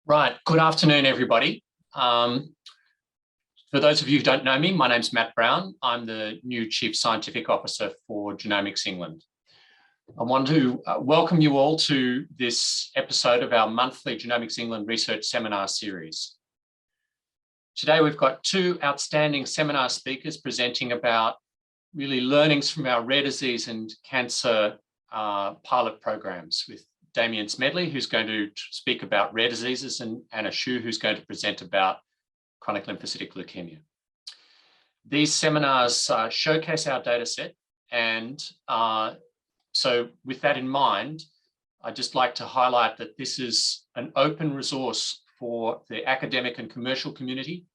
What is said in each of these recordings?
Right, good afternoon, everybody. For those of you who don't know me, my name's Matt Brown. I'm the new Chief Scientific Officer for Genomics England. I want to welcome you all to this episode of our monthly Genomics England Research Seminar Series. Today, we've got two outstanding seminar speakers presenting about really learnings from our rare disease and cancer pilot programs, with Damian Smedley, who's going to speak about rare diseases, and Anna Schuh, who's going to present about chronic lymphocytic leukemia. These seminars showcase our data set, and so with that in mind, I'd just like to highlight that this is an open resource for the academic and commercial community.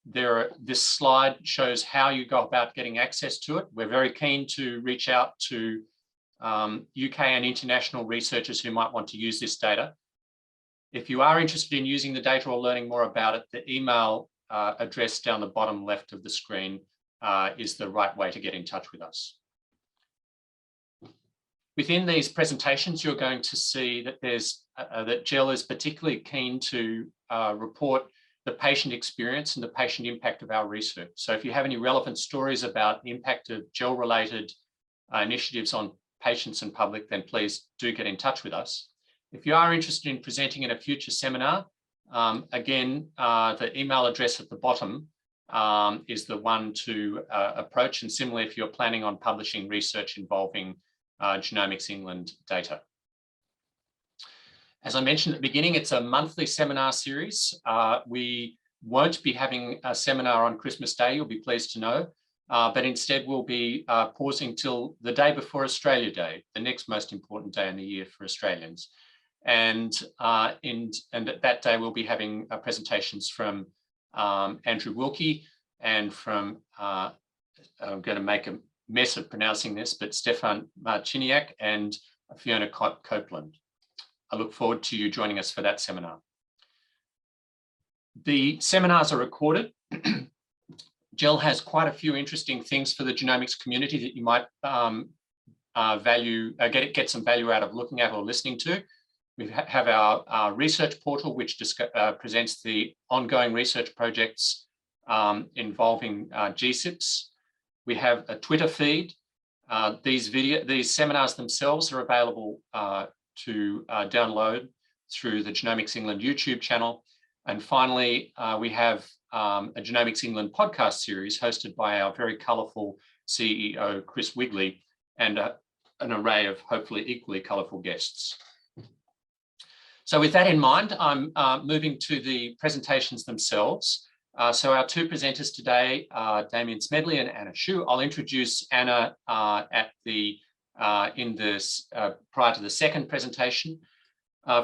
This slide shows how you go about getting access to it. We're very keen to reach out to UK and international researchers who might want to use this data. If you are interested in using the data or learning more about it, the email address down the bottom left of the screen is the right way to get in touch with us. Within these presentations, you're going to see that that GEL is particularly keen to report the patient experience and the patient impact of our research. So if you have any relevant stories about the impact of GEL-related initiatives on patients and public, then please do get in touch with us. If you are interested in presenting in a future seminar, again, the email address at the bottom is the one to approach. And similarly, if you're planning on publishing research involving Genomics England data. As I mentioned at the beginning, it's a monthly seminar series. We won't be having a seminar on Christmas Day, you'll be pleased to know. But instead, we'll be pausing till the day before Australia Day, the next most important day in the year for Australians. And at that day, we'll be having presentations from Andrew Wilkie and from, I'm going to make a mess of pronouncing this, but Stefan Marciniak and Fiona Copeland. I look forward to you joining us for that seminar. The seminars are recorded. GEL has quite a few interesting things for the genomics community that you might get some value out of looking at or listening to. We have our research portal, which presents the ongoing research projects involving GSIPs. We have a Twitter feed. These seminars themselves are available to download through the Genomics England YouTube channel. And finally, we have a Genomics England podcast series hosted by our very colourful CEO, Chris Wigley, and an array of hopefully equally colourful guests. So with that in mind, I'm moving to the presentations themselves. So our two presenters today are Damian Smedley and Anna Schuh. I'll introduce Anna prior to the second presentation.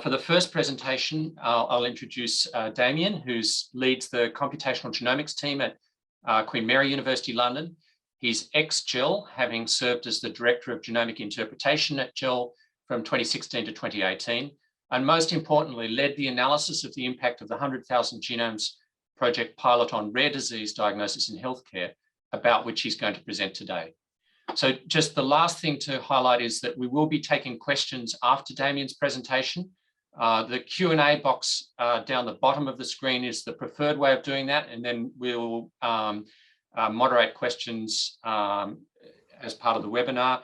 For the first presentation, I'll introduce Damian, who leads the computational genomics team at Queen Mary University, London. He's ex-GEL, having served as the Director of Genomic Interpretation at GEL from 2016 to 2018, and most importantly, led the analysis of the impact of the 100,000 Genomes Project pilot on rare disease diagnosis in healthcare, about which he's going to present today. So just the last thing to highlight is that we will be taking questions after Damian's presentation. The Q&A box down the bottom of the screen is the preferred way of doing that, and then we'll moderate questions as part of the webinar.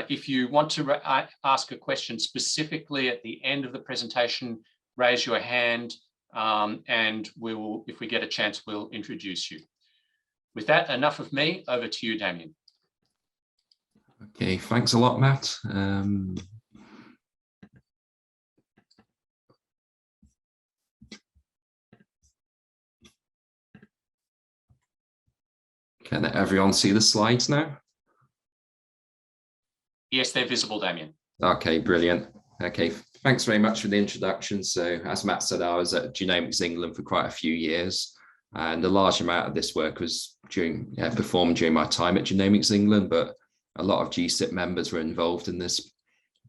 If you want to ask a question specifically at the end of the presentation, raise your hand, and if we get a chance, we'll introduce you. With that, enough of me, over to you, Damian. Okay, thanks a lot, Matt. Can everyone see the slides now? Yes, they're visible, Damian. Okay, brilliant. Okay, thanks very much for the introduction. So as Matt said, I was at Genomics England for quite a few years, and a large amount of this work was performed during my time at Genomics England, but a lot of GSIP members were involved in this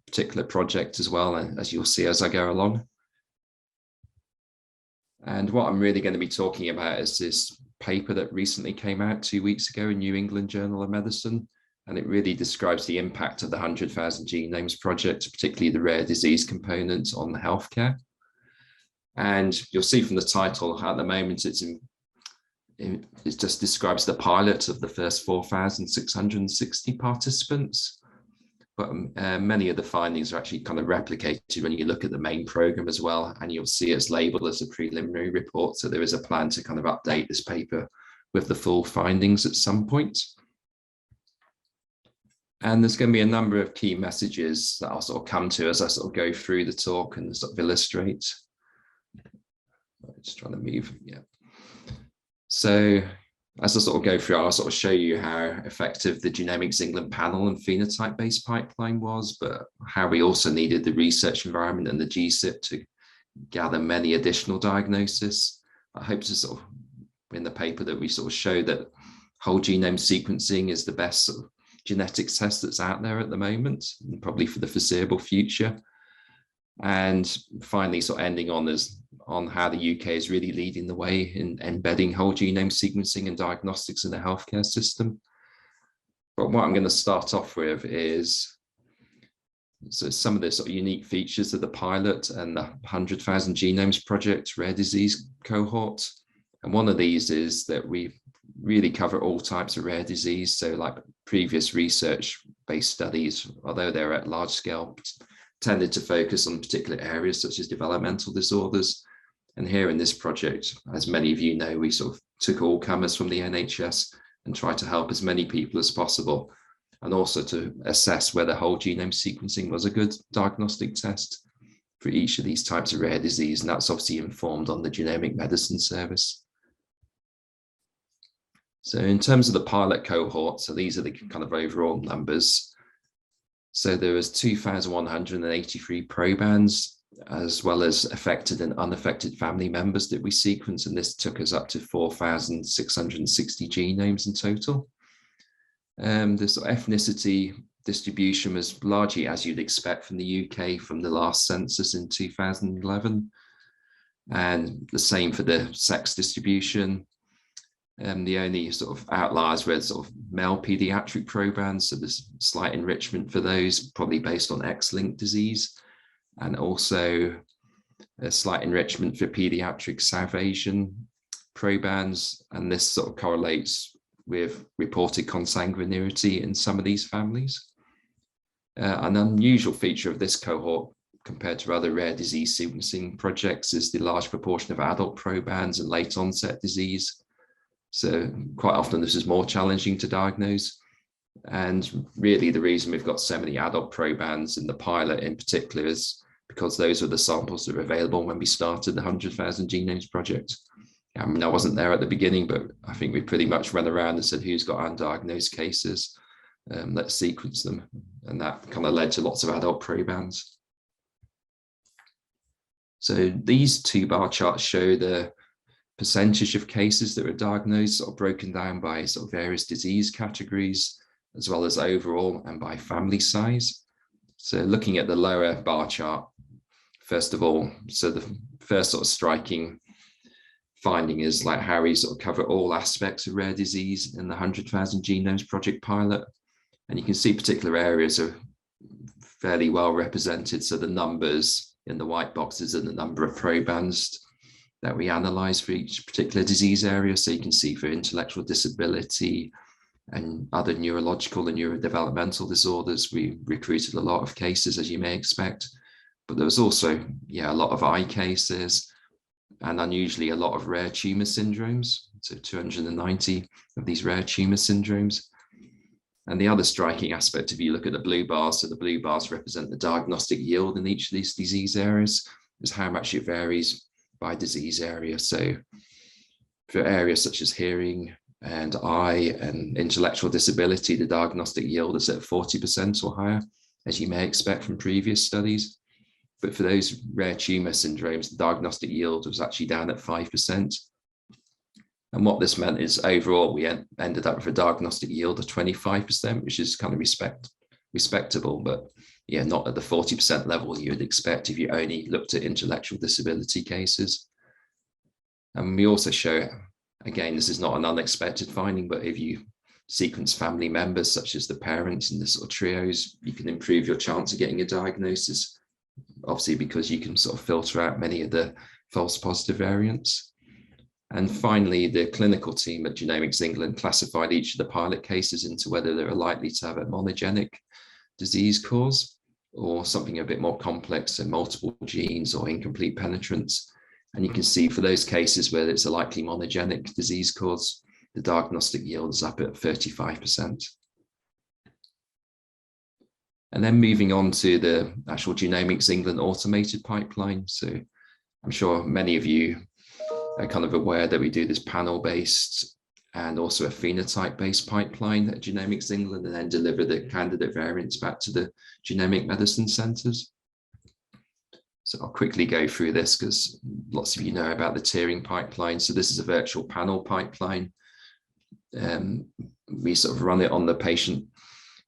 particular project as well, as you'll see as I go along. And what I'm really going to be talking about is this paper that recently came out 2 weeks ago in New England Journal of Medicine, and it really describes the impact of the 100,000 Genomes Project, particularly the rare disease component on the healthcare. And you'll see from the title at the moment, it just describes the pilot of the first 4,660 participants. But many of the findings are actually kind of replicated when you look at the main program as well, and you'll see it's labeled as a preliminary report. So there is a plan to kind of update this paper with the full findings at some point. And there's going to be a number of key messages that I'll sort of come to as I sort of go through the talk and sort of illustrate. Just trying to move, yeah. So as I sort of go through, I'll sort of show you how effective the Genomics England panel and phenotype-based pipeline was, but how we also needed the research environment and the GSIP to gather many additional diagnoses. I hope to sort of, in the paper, that we sort of show that whole genome sequencing is the best sort of genetics test that's out there at the moment, and probably for the foreseeable future. And finally, sort of ending on how the UK is really leading the way in embedding whole genome sequencing and diagnostics in the healthcare system. But what I'm going to start off with is some of the sort of unique features of the pilot and the 100,000 Genomes Project rare disease cohort. And one of these is that we really cover all types of rare disease. So like previous research-based studies, although they're at large scale, tended to focus on particular areas such as developmental disorders. And here in this project, as many of you know, we sort of took all comers from the NHS and tried to help as many people as possible, and also to assess whether whole genome sequencing was a good diagnostic test for each of these types of rare disease. And that's obviously informed on the genomic medicine service. So in terms of the pilot cohort, so these are the kind of overall numbers. So there was 2,183 probands, as well as affected and unaffected family members that we sequenced, and this took us up to 4,660 genomes in total. This ethnicity distribution was largely as you'd expect from the UK from the last census in 2011, and the same for the sex distribution. The only sort of outliers were sort of male pediatric probands, so there's slight enrichment for those, probably based on X-linked disease, and also a slight enrichment for pediatric South Asian probands, and this sort of correlates with reported consanguinity in some of these families. An unusual feature of this cohort compared to other rare disease sequencing projects is the large proportion of adult probands and late onset disease. So quite often this is more challenging to diagnose. And really the reason we've got so many adult probands in the pilot in particular is because those were the samples that were available when we started the 100,000 Genomes Project. I mean, I wasn't there at the beginning, but I think we pretty much ran around and said, who's got undiagnosed cases? Let's sequence them. And that kind of led to lots of adult probands. So these two bar charts show the percentage of cases that were diagnosed, sort of broken down by sort of various disease categories, as well as overall and by family size. So looking at the lower bar chart, first of all, so the first sort of striking finding is like how we sort of cover all aspects of rare disease in the 100,000 Genomes Project pilot. And you can see particular areas are fairly well represented. So the numbers in the white boxes are the number of probands that we analyze for each particular disease area. So you can see for intellectual disability and other neurological and neurodevelopmental disorders, we recruited a lot of cases, as you may expect. But there was also, a lot of eye cases, and unusually a lot of rare tumor syndromes. So 290 of these rare tumor syndromes. And the other striking aspect, if you look at the blue bars, so the blue bars represent the diagnostic yield in each of these disease areas, is how much it varies by disease area. So for areas such as hearing and eye and intellectual disability, the diagnostic yield is at 40% or higher, as you may expect from previous studies. But for those rare tumor syndromes, the diagnostic yield was actually down at 5%. And what this meant is overall, we ended up with a diagnostic yield of 25%, which is kind of respectable, but not at the 40% level you would expect if you only looked at intellectual disability cases. And we also show, again, this is not an unexpected finding, but if you sequence family members, such as the parents and the sort of trios, you can improve your chance of getting a diagnosis, obviously because you can sort of filter out many of the false positive variants. And finally, the clinical team at Genomics England classified each of the pilot cases into whether they were likely to have a monogenic disease cause or something a bit more complex, so multiple genes or incomplete penetrance. And you can see for those cases where it's a likely monogenic disease cause, the diagnostic yield is up at 35%. And then moving on to the actual Genomics England automated pipeline. So I'm sure many of you are kind of aware that we do this panel-based and also a phenotype-based pipeline at Genomics England, and then deliver the candidate variants back to the genomic medicine centres. So I'll quickly go through this because lots of you know about the tiering pipeline. So this is a virtual panel pipeline. We sort of run it on the patient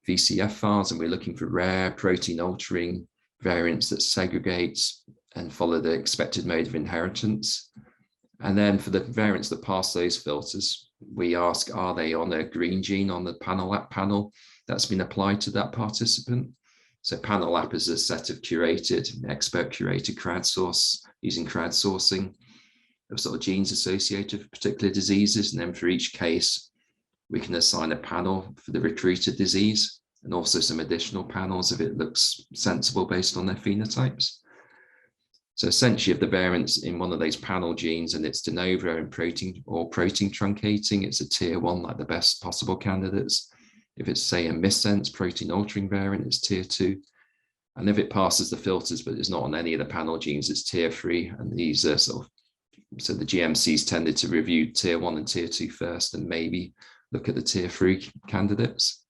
VCF files, and we're looking for rare protein altering variants that segregate and follow the expected mode of inheritance. And then for the variants that pass those filters, we ask, are they on a green gene on the panel app panel that's been applied to that participant? So panel app is a set of curated, expert curated using crowdsourcing of sort of genes associated with particular diseases. And then for each case, we can assign a panel for the recruited disease and also some additional panels if it looks sensible based on their phenotypes. So essentially, if the variant's in one of those panel genes and it's de novo and protein truncating, it's a tier 1, like the best possible candidates. If it's, say, a missense protein altering variant, it's tier 2. And if it passes the filters, but it's not on any of the panel genes, it's tier 3. And these are sort of, so the GMCs tended to review tier 1 and tier 2 first, and maybe look at the tier 3 candidates.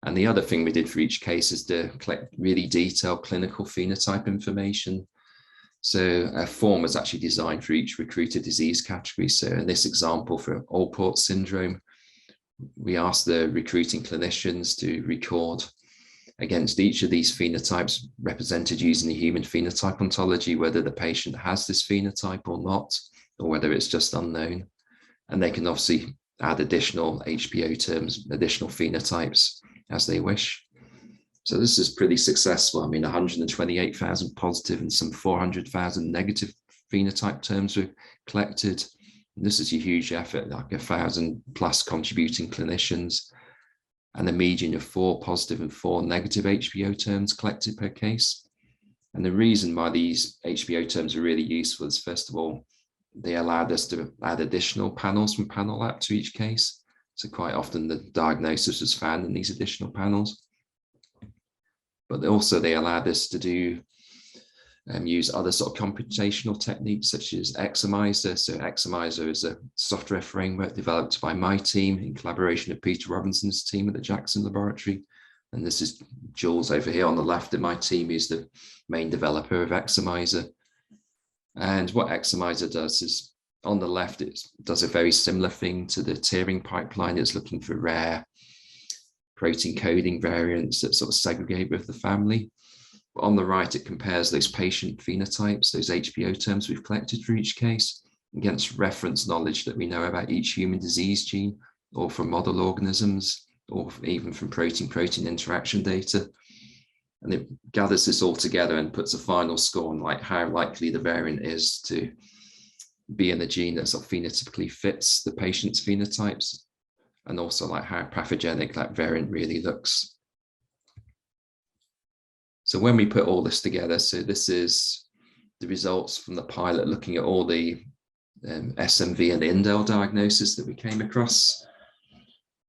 And the other thing we did for each case is to collect really detailed clinical phenotype information. So a form was actually designed for each recruited disease category. So in this example for Alport syndrome, we asked the recruiting clinicians to record against each of these phenotypes represented using the human phenotype ontology, whether the patient has this phenotype or not, or whether it's just unknown. And they can obviously add additional HPO terms, additional phenotypes as they wish. So this is pretty successful. I mean, 128,000 positive and some 400,000 negative phenotype terms were collected. And this is a huge effort, like 1,000 plus contributing clinicians, and a median of 4 positive and 4 negative HPO terms collected per case. And the reason why these HPO terms are really useful is, first of all, they allowed us to add additional panels from panel app to each case. So quite often the diagnosis was found in these additional panels. But also they allowed us to do use other sort of computational techniques such as Examizer. So Examizer is a software framework developed by my team in collaboration with Peter Robinson's team at the Jackson Laboratory. And this is Jules over here on the left of my team, who's the main developer of Examizer. And what Examizer does is, on the left, it does a very similar thing to the tiering pipeline. It's looking for rare protein coding variants that sort of segregate with the family. But on the right, it compares those patient phenotypes, those HPO terms we've collected for each case, against reference knowledge that we know about each human disease gene, or from model organisms, or even from protein-protein interaction data. And it gathers this all together and puts a final score on like how likely the variant is to be in a gene that sort of phenotypically fits the patient's phenotypes, and also like how pathogenic that variant really looks. So when we put all this together, so this is the results from the pilot looking at all the SMV and indel diagnosis that we came across.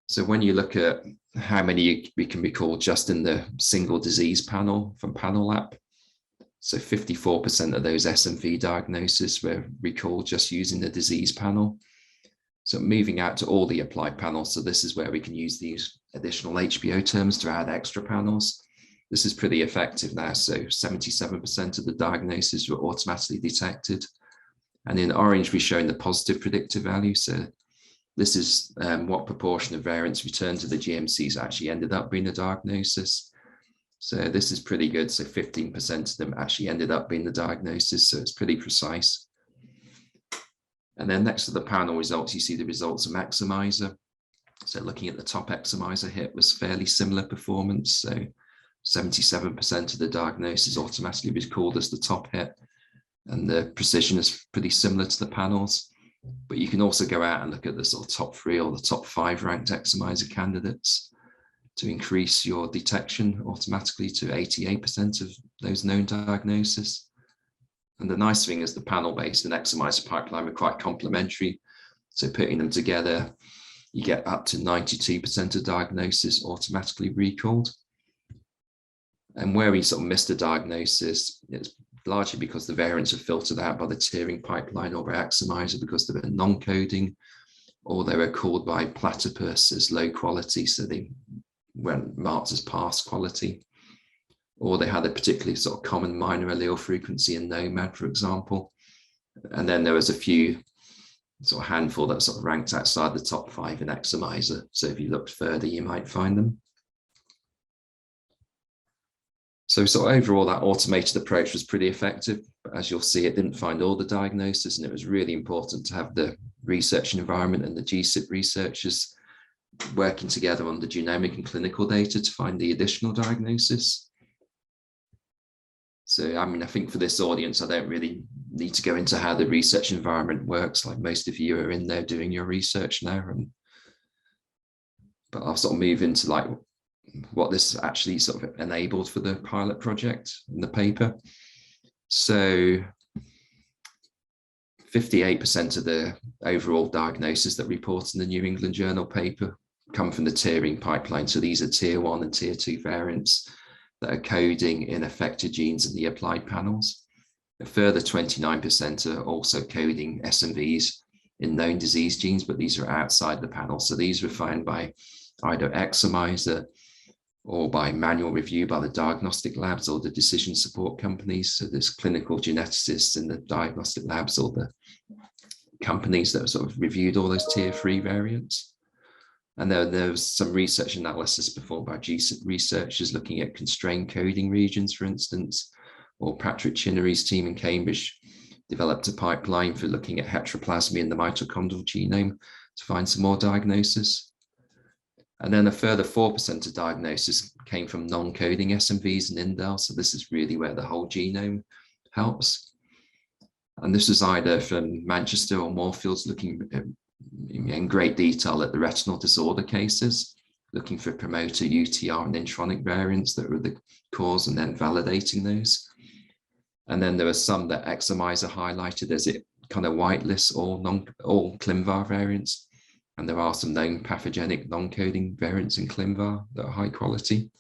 So when you look at how many we can recall just in the single disease panel from panel app, so 54% of those SMV diagnoses were recalled just using the disease panel. So moving out to all the applied panels, so this is where we can use these additional HPO terms to add extra panels. This is pretty effective now. So 77% of the diagnoses were automatically detected. And in orange, we've shown the positive predictive value. So this is what proportion of variants returned to the GMCs actually ended up being a diagnosis. So this is pretty good. So 15% of them actually ended up being the diagnosis. So it's pretty precise. And then next to the panel results, you see the results of Examizer. So looking at the top Examizer hit was fairly similar performance. So 77% of the diagnosis automatically was called as the top hit. and the precision is pretty similar to the panels. But you can also go out and look at the sort of top 3 or the top 5 ranked Examizer candidates to increase your detection automatically to 88% of those known diagnoses. And the nice thing is the panel-based and Examizer pipeline are quite complementary. So putting them together, you get up to 92% of diagnosis automatically recalled. And where we sort of missed a diagnosis, it's largely because the variants are filtered out by the tiering pipeline or by Examizer because they were non-coding, or they were called by platypus as low quality, so they weren't marked as pass quality, or they had a particularly sort of common minor allele frequency in Nomad, for example. And then there was a few sort of handful that sort of ranked outside the top 5 in Examizer. So if you looked further, you might find them. So sort of overall, that automated approach was pretty effective. But as you'll see, it didn't find all the diagnosis, and it was really important to have the research environment and the GSIP researchers working together on the genomic and clinical data to find the additional diagnosis. So, I mean, I think for this audience, I don't really need to go into how the research environment works. Like most of you are in there doing your research now. But I'll sort of move into like what this actually sort of enabled for the pilot project in the paper. So 58% of the overall diagnosis that reported in the New England Journal paper come from the tiering pipeline. So these are tier 1 and tier 2 variants that are coding in affected genes in the applied panels. A further 29% are also coding SNVs in known disease genes, but these are outside the panel. So these were found by either Examizer or by manual review by the diagnostic labs or the decision support companies. So there's clinical geneticists in the diagnostic labs or the companies that have sort of reviewed all those tier 3 variants. And there was some research analysis performed by GSIP researchers looking at constrained coding regions, for instance, or Patrick Chinnery's team in Cambridge developed a pipeline for looking at heteroplasmy in the mitochondrial genome to find some more diagnosis. And then a further 4% of diagnosis came from non-coding SNVs and indels. So this is really where the whole genome helps. And this is either from Manchester or Moorfields looking in great detail at the retinal disorder cases, looking for promoter, UTR, and intronic variants that were the cause and then validating those. And then there are some that Examizer highlighted as it kind of whitelists all ClinVar variants. And there are some known pathogenic non-coding variants in ClinVar that are high quality.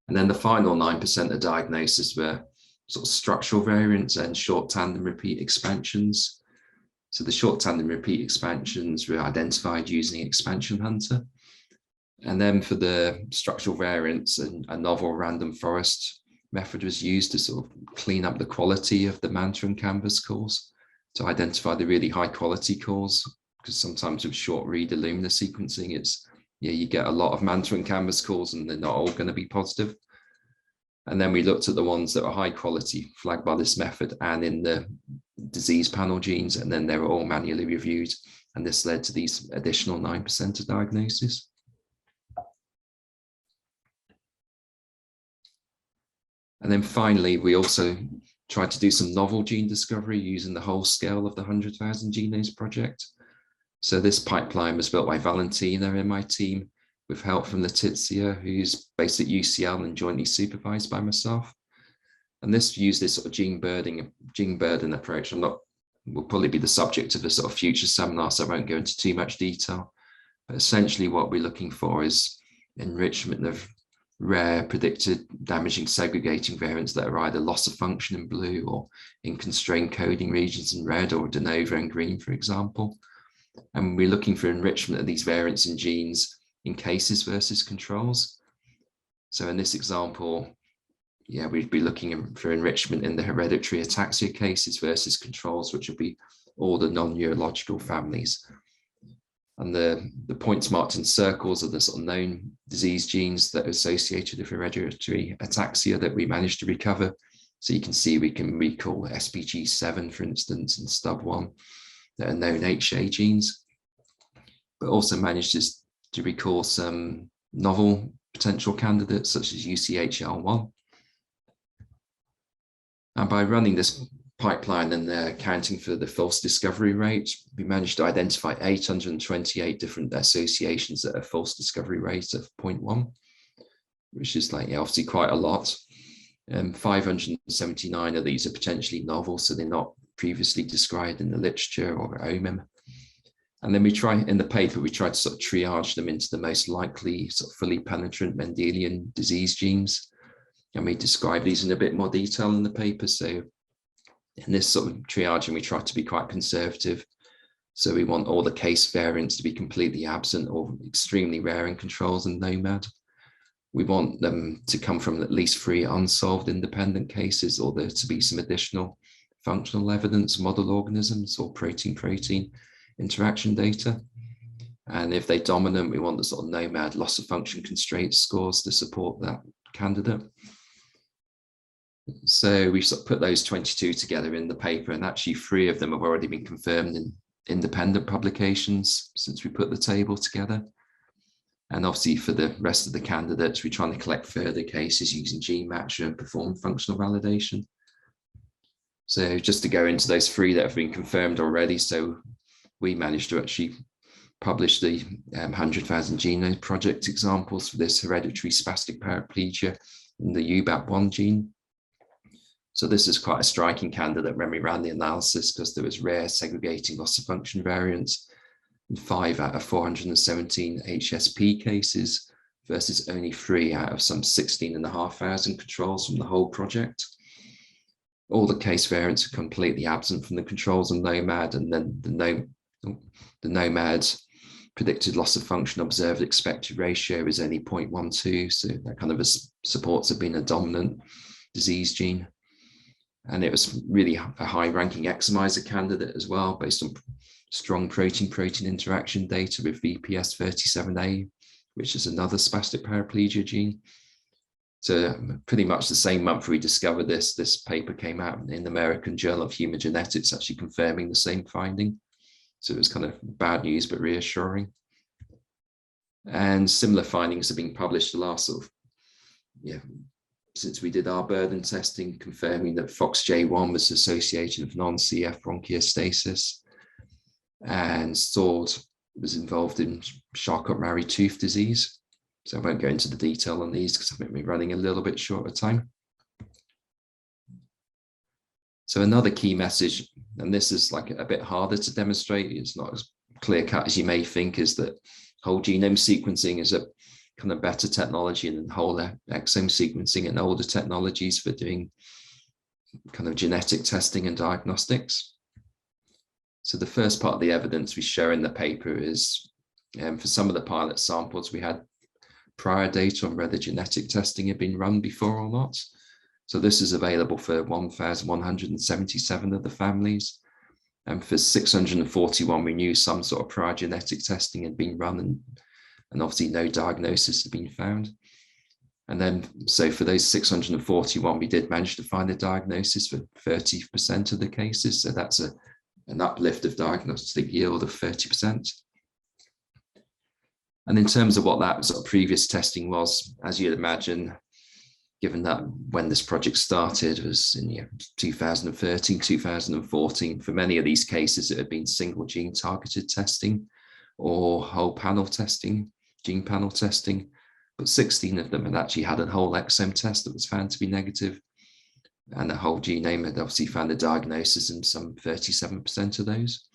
And then the final 9% of diagnosis were sort of structural variants and short tandem repeat expansions. So the short tandem repeat expansions were identified using Expansion Hunter. And then for the structural variants, a novel random forest method was used to sort of clean up the quality of the Manta and Canvas calls to identify the really high quality calls. Because sometimes with short read Illumina sequencing, you get a lot of Manta and Canvas calls and they're not all going to be positive. And then we looked at the ones that were high quality flagged by this method and in the disease panel genes, and then they were all manually reviewed. And this led to these additional 9% of diagnosis. And then finally, we also tried to do some novel gene discovery using the whole scale of the 100,000 Genomes Project. So this pipeline was built by Valentina in my team with help from Letizia, who's based at UCL and jointly supervised by myself. And this used this sort of gene burden approach. Will probably be the subject of a sort of future seminar, so I won't go into too much detail. But essentially what we're looking for is enrichment of rare predicted damaging segregating variants that are either loss of function in blue or in constrained coding regions in red or de novo in green, for example. And we're looking for enrichment of these variants in genes in cases versus controls. So in this example, we'd be looking for enrichment in the hereditary ataxia cases versus controls, which would be all the non-neurological families. And the points marked in circles are the sort of known disease genes that are associated with hereditary ataxia that we managed to recover. So you can see we can recall SPG7, for instance, and STUB1 that are known HA genes, but also managed to recall some novel potential candidates such as UCHL1. And by running this pipeline and accounting for the false discovery rate, we managed to identify 828 different associations at a false discovery rate of 0.1, which is obviously quite a lot. 579 of these are potentially novel, so they're not previously described in the literature or OMIM. And then in the paper, we tried to sort of triage them into the most likely sort of fully penetrant Mendelian disease genes. And we describe these in a bit more detail in the paper. So in this sort of triaging, we try to be quite conservative. So we want all the case variants to be completely absent or extremely rare in controls and NOMAD. We want them to come from at least 3 unsolved independent cases, or there to be some additional functional evidence, model organisms, or protein-protein interaction data. And if they're dominant, we want the sort of NOMAD loss of function constraint scores to support that candidate. So we sort of put those 22 together in the paper, and actually 3 of them have already been confirmed in independent publications since we put the table together. And obviously for the rest of the candidates, we're trying to collect further cases using GeneMatcher and perform functional validation. So just to go into those 3 that have been confirmed already. So we managed to actually publish the 100,000 Genomes Project examples for this hereditary spastic paraplegia in the UBAP1 gene. So this is quite a striking candidate when we ran the analysis, because there was rare segregating loss of function variants in 5 out of 417 HSP cases versus only 3 out of some 16,500 controls from the whole project. All the case variants are completely absent from the controls and NOMAD, and then the NOMAD predicted loss of function observed expected ratio is only 0.12, so that kind of supports it being a dominant disease gene. And it was really a high-ranking Examizer candidate as well, based on strong protein-protein interaction data with VPS37A, which is another spastic paraplegia gene. So pretty much the same month we discovered this paper came out in the American Journal of Human Genetics, actually confirming the same finding. So it was kind of bad news, but reassuring. And similar findings have been published the last since we did our burden testing, confirming that FOXJ1 was associated with non-CF bronchiostasis, and SORD was involved in Charcot-Marie tooth disease. So I won't go into the detail on these because I think we're running a little bit short of time. So another key message, and this is a bit harder to demonstrate, it's not as clear cut as you may think, is that whole genome sequencing is a kind of better technology than whole exome sequencing and older technologies for doing kind of genetic testing and diagnostics. So the first part of the evidence we show in the paper is for some of the pilot samples, we had prior data on whether genetic testing had been run before or not. So this is available for 1,177 of the families. And for 641, we knew some sort of prior genetic testing had been run, and obviously no diagnosis had been found. And then, so for those 641, we did manage to find a diagnosis for 30% of the cases. So that's an uplift of diagnostic yield of 30%. And in terms of what that sort of previous testing was, as you'd imagine, given that when this project started was in 2013, 2014, for many of these cases, it had been single gene targeted testing or whole panel testing, gene panel testing, but 16 of them had actually had a whole exome test that was found to be negative, and the whole genome had obviously found a diagnosis in some 37% of those.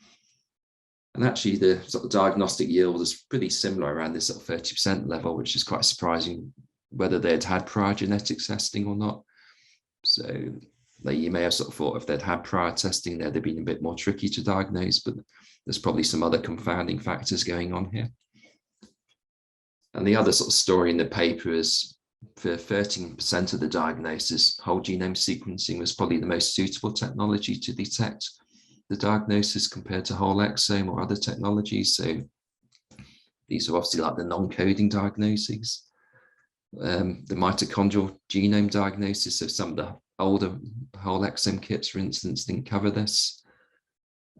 And actually the sort of diagnostic yield was pretty similar around this sort of 30% level, which is quite surprising, whether they'd had prior genetic testing or not. So you may have sort of thought if they'd had prior testing, they'd have been a bit more tricky to diagnose, but there's probably some other confounding factors going on here. And the other sort of story in the paper is for 13% of the diagnosis, whole genome sequencing was probably the most suitable technology to detect the diagnosis compared to whole exome or other technologies. So these are obviously like the non-coding diagnoses. The mitochondrial genome diagnosis of some of the older whole exome kits, for instance, didn't cover this.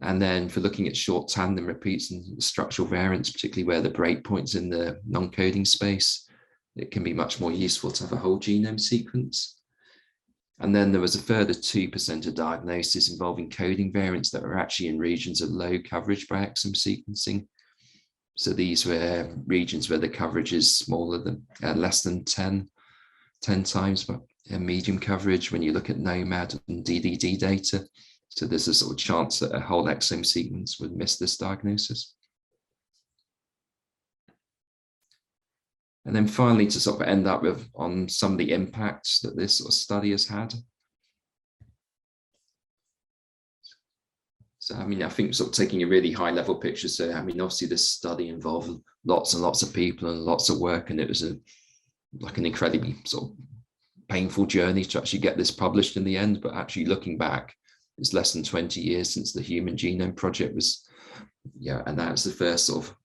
And then for looking at short tandem repeats and structural variants, particularly where the breakpoints in the non-coding space, it can be much more useful to have a whole genome sequence. And then there was a further 2% of diagnosis involving coding variants that were actually in regions of low coverage by exome sequencing. So these were regions where the coverage is smaller than less than 10 times medium coverage when you look at NOMAD and DDD data. So there's a sort of chance that a whole exome sequence would miss this diagnosis. And then finally, to sort of end up with on some of the impacts that this sort of study has had. So, I mean, I think sort of taking a really high level picture. So, I mean, obviously this study involved lots and lots of people and lots of work, and it was like an incredibly sort of painful journey to actually get this published in the end. But actually looking back, it's less than 20 years since the Human Genome Project was, and that's the first sort of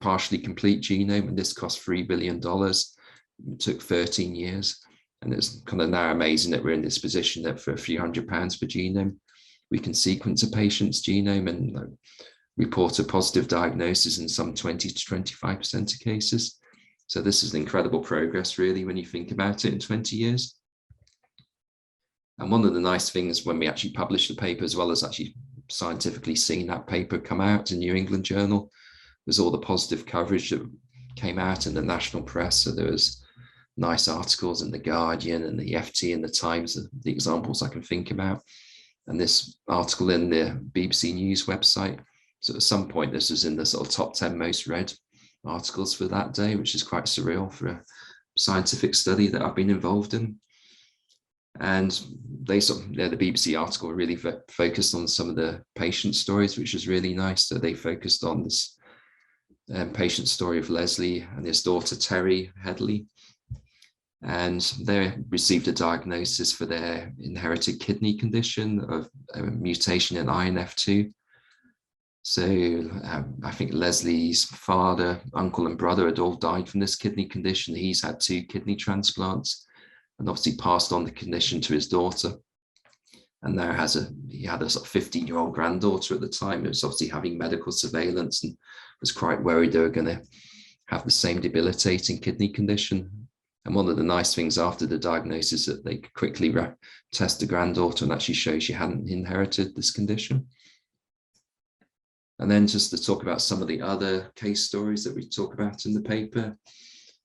partially complete genome, and this cost $3 billion. It took 13 years, and it's kind of now amazing that we're in this position that for a few £100 per genome, we can sequence a patient's genome and report a positive diagnosis in some 20 to 25% of cases. So this is incredible progress, really, when you think about it in 20 years. And one of the nice things when we actually published the paper, as well as actually scientifically seeing that paper come out in New England Journal, was all the positive coverage that came out in the national press. So there was nice articles in The Guardian and the FT and the Times, the examples I can think about. And this article in the BBC News website. So at some point, this was in the sort of top 10 most read articles for that day, which is quite surreal for a scientific study that I've been involved in. And they sort of, the BBC article really focused on some of the patient stories, which is really nice. So they focused on this patient story of Leslie and his daughter Terry Headley, and they received a diagnosis for their inherited kidney condition of a mutation in INF2. So I think Leslie's father, uncle and brother had all died from this kidney condition. He's had 2 kidney transplants and obviously passed on the condition to his daughter, and now he had a sort of 15-year-old granddaughter at the time who was obviously having medical surveillance and was quite worried they were going to have the same debilitating kidney condition. And one of the nice things after the diagnosis that they could quickly test the granddaughter and actually show she hadn't inherited this condition. And then just to talk about some of the other case stories that we talk about in the paper.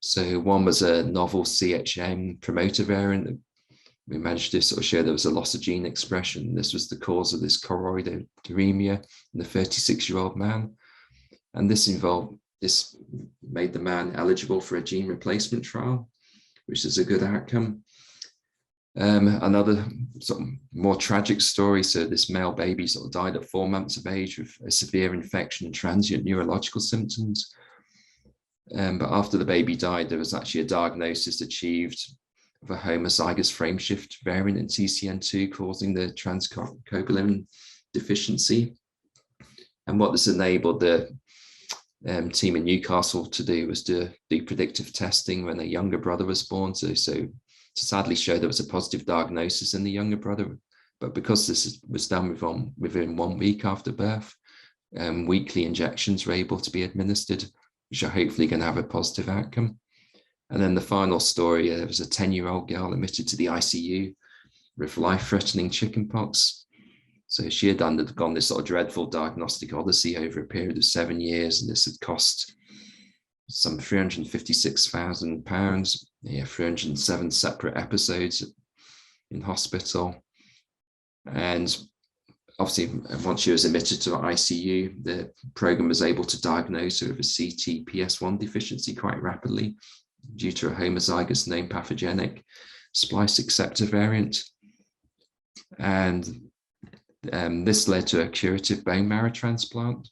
So one was a novel CHM promoter variant that we managed to sort of show there was a loss of gene expression. This was the cause of this choroideremia in the 36-year-old man. And this made the man eligible for a gene replacement trial, which is a good outcome. Another sort of more tragic story. So this male baby sort of died at 4 months of age with a severe infection and transient neurological symptoms. But after the baby died, there was actually a diagnosis achieved of a homozygous frameshift variant in TCN2 causing the transcobalamin deficiency. And what this enabled the team in Newcastle to do was to do predictive testing when a younger brother was born. So to sadly show there was a positive diagnosis in the younger brother, but because this was done within 1 week after birth, weekly injections were able to be administered, which are hopefully going to have a positive outcome. And then the final story, there was a 10-year-old girl admitted to the ICU with life-threatening chickenpox. So she had undergone this sort of dreadful diagnostic odyssey over a period of 7 years, and this had cost some £356,000, 307 separate episodes in hospital. And obviously, once she was admitted to the ICU, the program was able to diagnose her with a CTPS1 deficiency quite rapidly due to a homozygous known pathogenic splice acceptor variant. And this led to a curative bone marrow transplant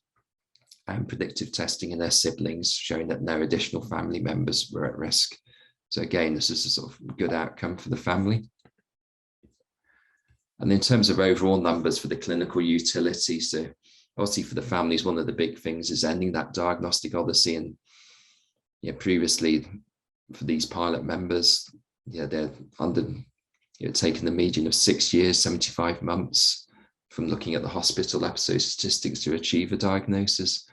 and predictive testing in their siblings, showing that no additional family members were at risk. So again, this is a sort of good outcome for the family. And in terms of overall numbers for the clinical utility, so obviously for the families, one of the big things is ending that diagnostic odyssey. And previously for these pilot members, they're taking the median of 6 years, 75 months from looking at the hospital episode statistics to achieve a diagnosis.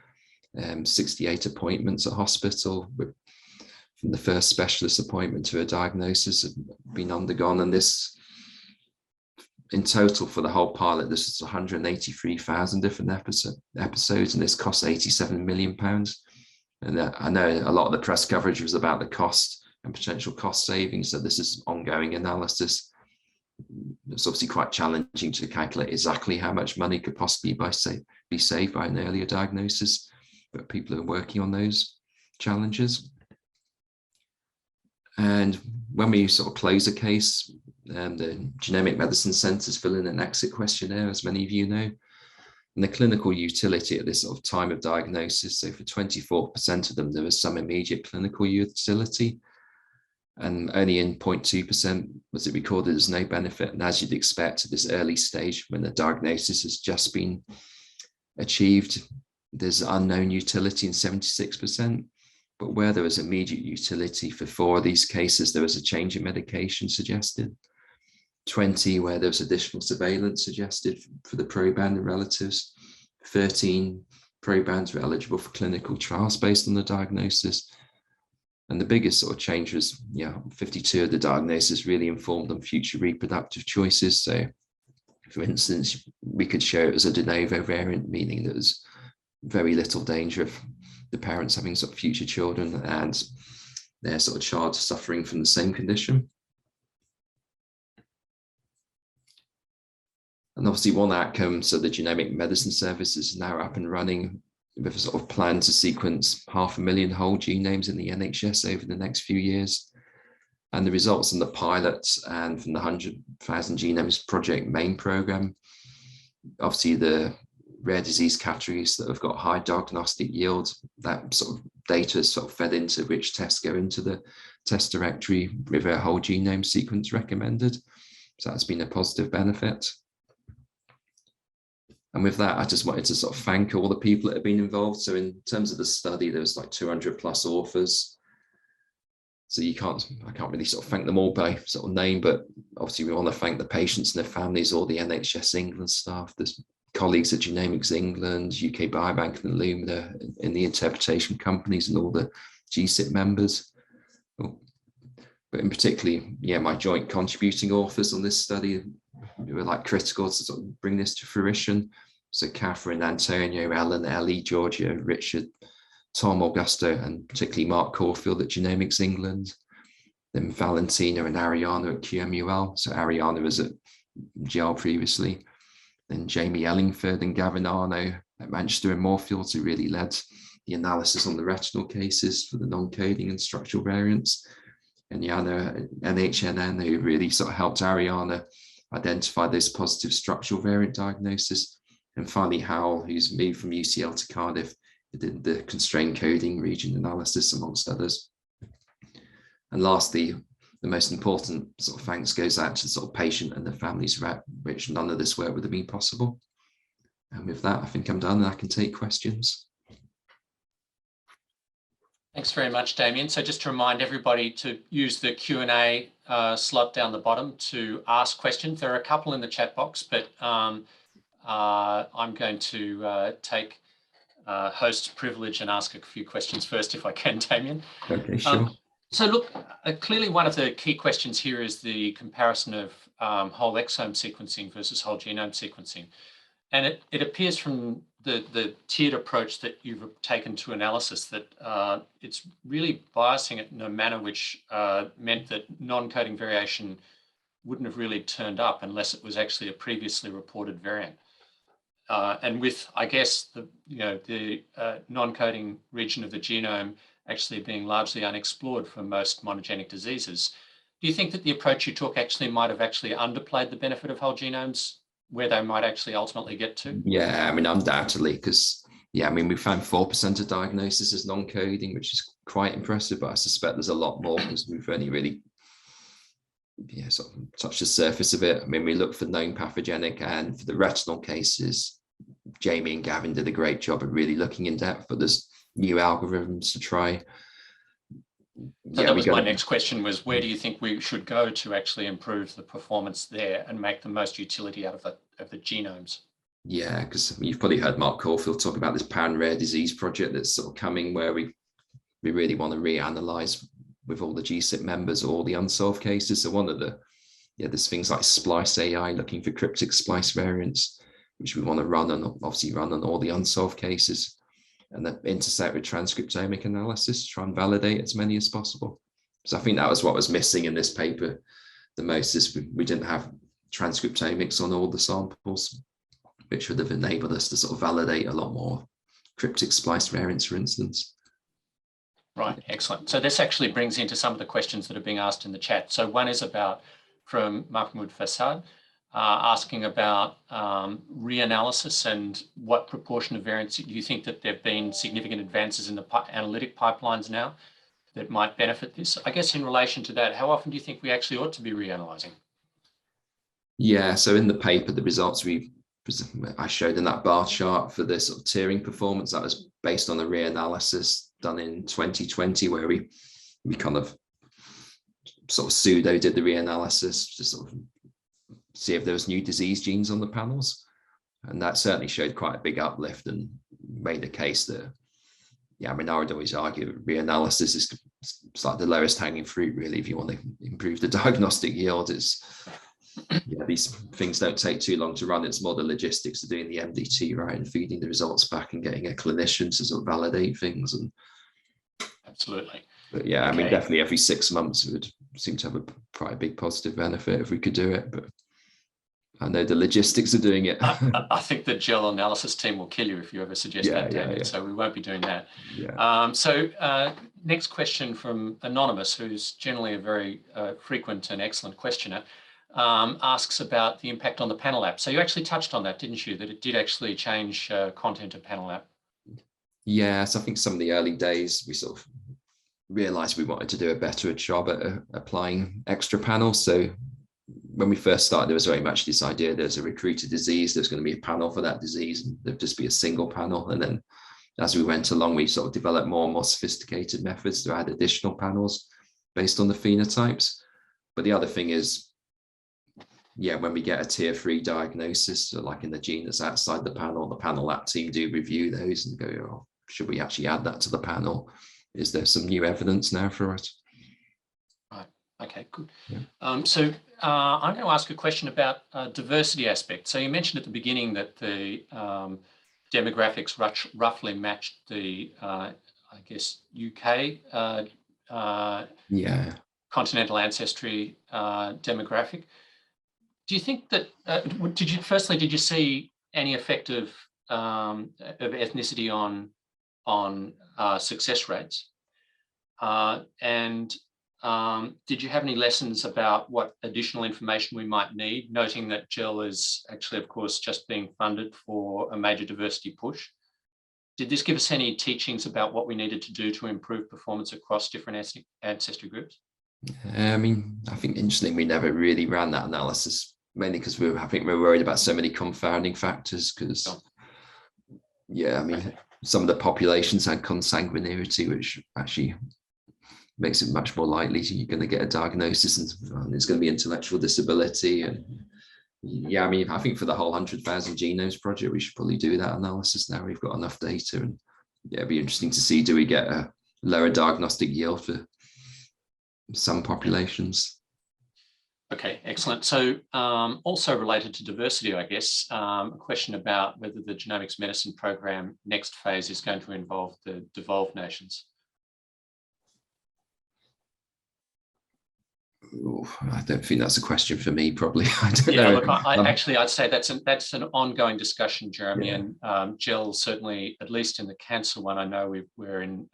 68 appointments at hospital from the first specialist appointment to a diagnosis have been undergone, and this in total for the whole pilot, this is 183,000 different episodes, and this cost £87 million. And I know a lot of the press coverage was about the cost and potential cost savings. So this is ongoing analysis. It's obviously quite challenging to calculate exactly how much money could possibly be saved by an earlier diagnosis, but people are working on those challenges. And when we sort of close a case, the genomic medicine centers fill in an exit questionnaire, as many of you know, and the clinical utility at this sort of time of diagnosis. So for 24% of them, there was some immediate clinical utility, and only in 0.2% was it recorded as no benefit. And as you'd expect at this early stage, when the diagnosis has just been achieved, there's unknown utility in 76%. But where there was immediate utility for 4 of these cases, there was a change in medication suggested. 20 where there was additional surveillance suggested for the proband and relatives. 13 probands were eligible for clinical trials based on the diagnosis. And the biggest sort of change was, 52 of the diagnosis really informed on future reproductive choices. So, for instance, we could show it was a de novo variant, meaning there was very little danger of the parents having sort of future children and their sort of child suffering from the same condition. And obviously one outcome, so the genomic medicine service is now up and running with a sort of plan to sequence 500,000 whole genomes in the NHS over the next few years. And the results from the pilots and from the 100,000 Genomes Project main program, obviously the rare disease categories that have got high diagnostic yield, that sort of data is sort of fed into which tests go into the test directory with a whole genome sequence recommended. So that's been a positive benefit. And with that, I just wanted to sort of thank all the people that have been involved. So in terms of the study, there was like 200 plus authors. So I can't really sort of thank them all by sort of name, but obviously we want to thank the patients and their families, all the NHS England staff, there's colleagues at Genomics England, UK Biobank and Illumina, in the interpretation companies and all the GSIP members. But in particularly, my joint contributing authors on this study who were like critical to sort of bring this to fruition. So Catherine, Antonio, Ellen, Ellie, Giorgio, Richard, Tom, Augusto, and particularly Mark Caulfield at Genomics England. Then Valentina and Ariana at QMUL. So Ariana was at GL previously. Then Jamie Ellingford and Gavin Arno at Manchester and Moorfields, who really led the analysis on the retinal cases for the non-coding and structural variants. And Yana at NHNN, who really sort of helped Ariana identify this positive structural variant diagnosis. And finally, Howell, who's moved from UCL to Cardiff, who did the constrained coding region analysis, amongst others. And lastly, the most important sort of thanks goes out to the sort of patient and the families without which none of this work would have been possible. And with that, I think I'm done and I can take questions. Thanks very much, Damian. So just to remind everybody to use the Q&A slot down the bottom to ask questions. There are a couple in the chat box, but I'm going to take host's privilege and ask a few questions first, if I can, Damian. Okay, sure. So look, clearly one of the key questions here is the comparison of whole exome sequencing versus whole genome sequencing. And it appears from the tiered approach that you've taken to analysis that it's really biasing it in a manner which meant that non-coding variation wouldn't have really turned up unless it was actually a previously reported variant. And with, I guess, the non-coding region of the genome actually being largely unexplored for most monogenic diseases, do you think that the approach you took actually might have actually underplayed the benefit of whole genomes where they might actually ultimately get to? Yeah, I mean, undoubtedly, because, we found 4% of diagnosis as non-coding, which is quite impressive, but I suspect there's a lot more because we've only really sort of touched the surface of it. I mean, we looked for known pathogenic, and for the retinal cases, Jamie and Gavin did a great job of really looking in depth, but there's new algorithms to try. So that was my next question, was where do you think we should go to actually improve the performance there and make the most utility out of the genomes? Yeah, because you've probably heard Mark Caulfield talk about this pan-rare disease project that's sort of coming, where we really want to reanalyze with all the GSIP members all the unsolved cases. So one of the there's things like Splice AI looking for cryptic splice variants, which we want to run and obviously run on all the unsolved cases, and then intersect with transcriptomic analysis, try and validate as many as possible. So I think that was what was missing in this paper the most, is we didn't have transcriptomics on all the samples, which would have enabled us to sort of validate a lot more cryptic splice variants, for instance. Right, excellent. So this actually brings into some of the questions that are being asked in the chat. So one is from Mahmoud Fassad, asking about reanalysis and what proportion of variants do you think that there have been significant advances in the analytic pipelines now that might benefit this? I guess in relation to that, how often do you think we actually ought to be reanalyzing? Yeah, so in the paper, the results I showed in that bar chart for this sort of tiering performance, that was based on a reanalysis done in 2020, where we kind of sort of pseudo did the reanalysis to sort of see if there was new disease genes on the panels. And that certainly showed quite a big uplift and made a case that, I mean, I would always argue reanalysis is like the lowest hanging fruit, really, if you want to improve the diagnostic yield. These things don't take too long to run. It's more the logistics of doing the MDT, right, and feeding the results back and getting a clinician to sort of validate things. And absolutely. But I mean, definitely every 6 months would seem to have quite a big positive benefit if we could do it. But I know the logistics of doing it. I think the gel analysis team will kill you if you ever suggest that, David. So we won't be doing that. Next question from Anonymous, who's generally a very frequent and excellent questioner, asks about the impact on the panel app. So you actually touched on that, didn't you? That it did actually change content of panel app. Yes, I think some of the early days we sort of realized we wanted to do a better job at applying extra panels. So when we first started, there was very much this idea there's a recruited disease, there's going to be a panel for that disease, and there'd just be a single panel. And then as we went along, we sort of developed more and more sophisticated methods to add additional panels based on the phenotypes. But the other thing is, when we get a tier 3 diagnosis, so like in the gene that's outside the panel app team do review those and go, oh, should we actually add that to the panel? Is there some new evidence now for it? Right. Okay, good. Yeah. I'm going to ask a question about diversity aspect. So you mentioned at the beginning that the demographics roughly matched the, I guess, UK continental ancestry demographic. Do you think that, did you see any effect of ethnicity on success rates? Did you have any lessons about what additional information we might need, noting that GEL is actually, of course, just being funded for a major diversity push? Did this give us any teachings about what we needed to do to improve performance across different ancestry groups? I mean, I think interestingly, we never really ran that analysis, mainly because I think we're worried about so many confounding factors, because I mean, some of the populations had consanguinity, which actually makes it much more likely you're going to get a diagnosis and it's going to be intellectual disability. And I mean, I think for the whole 100,000 Genomes project, we should probably do that analysis now. We've got enough data, and it'd be interesting to see, do we get a lower diagnostic yield for some populations? Okay, excellent. So also related to diversity, I guess, a question about whether the genomics medicine program next phase is going to involve the devolved nations. Ooh, I don't think that's a question for me, probably. I don't know. Look, I'd say that's an ongoing discussion, Jeremy, and GEL certainly, at least in the cancer one, I know we're in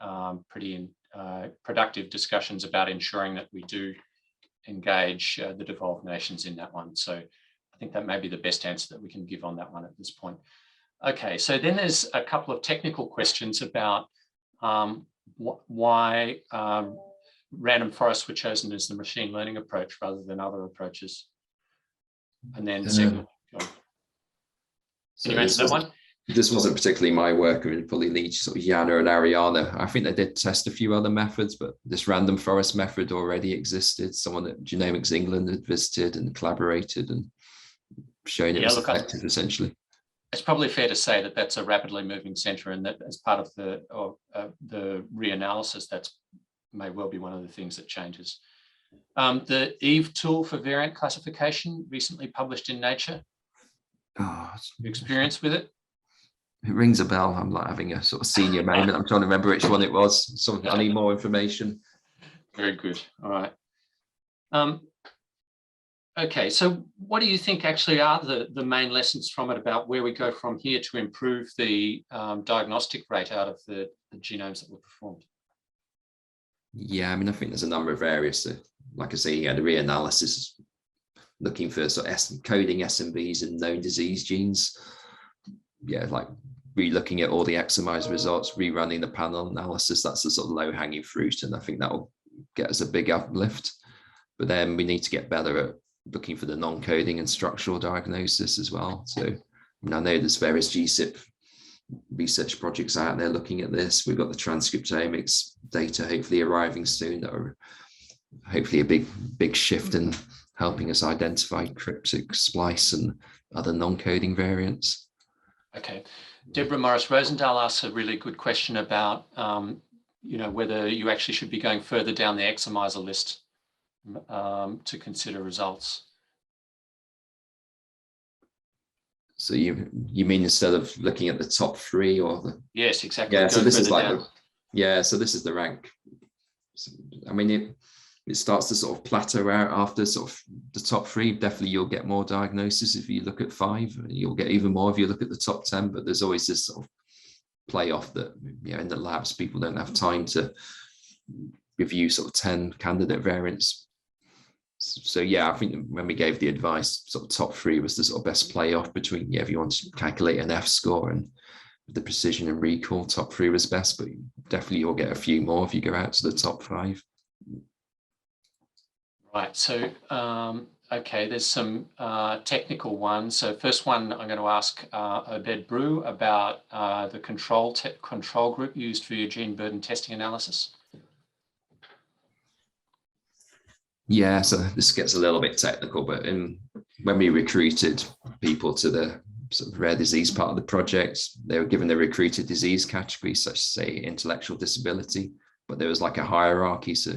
pretty productive discussions about ensuring that we do engage the devolved nations in that one. So I think that may be the best answer that we can give on that one at this point. Okay, so then there's a couple of technical questions about why random forests were chosen as the machine learning approach rather than other approaches. And then can you answer that one? This wasn't particularly my work. I mean, probably need sort of Jana and Ariana. I think they did test a few other methods, but this random forest method already existed. Someone at Genomics England had visited and collaborated and shown it was effective, essentially. It's probably fair to say that that's a rapidly moving centre, and that as part of the reanalysis, that's may well be one of the things that changes. The Eve tool for variant classification, recently published in Nature. Oh, Your experience with it? it rings a bell. I'm like having a sort of senior moment. I'm trying to remember which one it was. Something I need more information. Very good. All right. Okay, so what do you think actually are the main lessons from it about where we go from here to improve the diagnostic rate out of the genomes that were performed? Yeah, I mean, I think there's a number of areas. So, like I say, the reanalysis, looking for sort of coding SNVs and known disease genes. Yeah, like re-looking at all the Examizer results, rerunning the panel analysis. That's the sort of low-hanging fruit, and I think that will get us a big uplift. But then we need to get better at looking for the non-coding and structural diagnosis as well. So, I mean, I know there's various GSIP research projects out there looking at this. We've got the transcriptomics data hopefully arriving soon that are hopefully a big shift in helping us identify cryptic splice and other non-coding variants. Okay. Deborah Morris-Rosendahl asks a really good question about whether you actually should be going further down the Examizer list to consider results. So you mean instead of looking at the top 3 or the... Yes, exactly. Yeah, so this is like so this is the rank. So, I mean, it starts to sort of plateau out after sort of the top 3. Definitely you'll get more diagnosis if you look at 5. You'll get even more if you look at the top 10, but there's always this sort of playoff that, in the labs, people don't have time to review sort of 10 candidate variants. So yeah, I think when we gave the advice, sort of top 3 was the sort of best playoff between, if you want to calculate an F score and the precision and recall, top 3 was best, but definitely you'll get a few more if you go out to the top 5. Right, so, okay, there's some technical ones. So first one, I'm going to ask Obed Brew about the control group used for your gene burden testing analysis. Yeah, so this gets a little bit technical, but when we recruited people to the sort of rare disease part of the project, they were given the recruited disease category, such as, say, intellectual disability, but there was like a hierarchy. So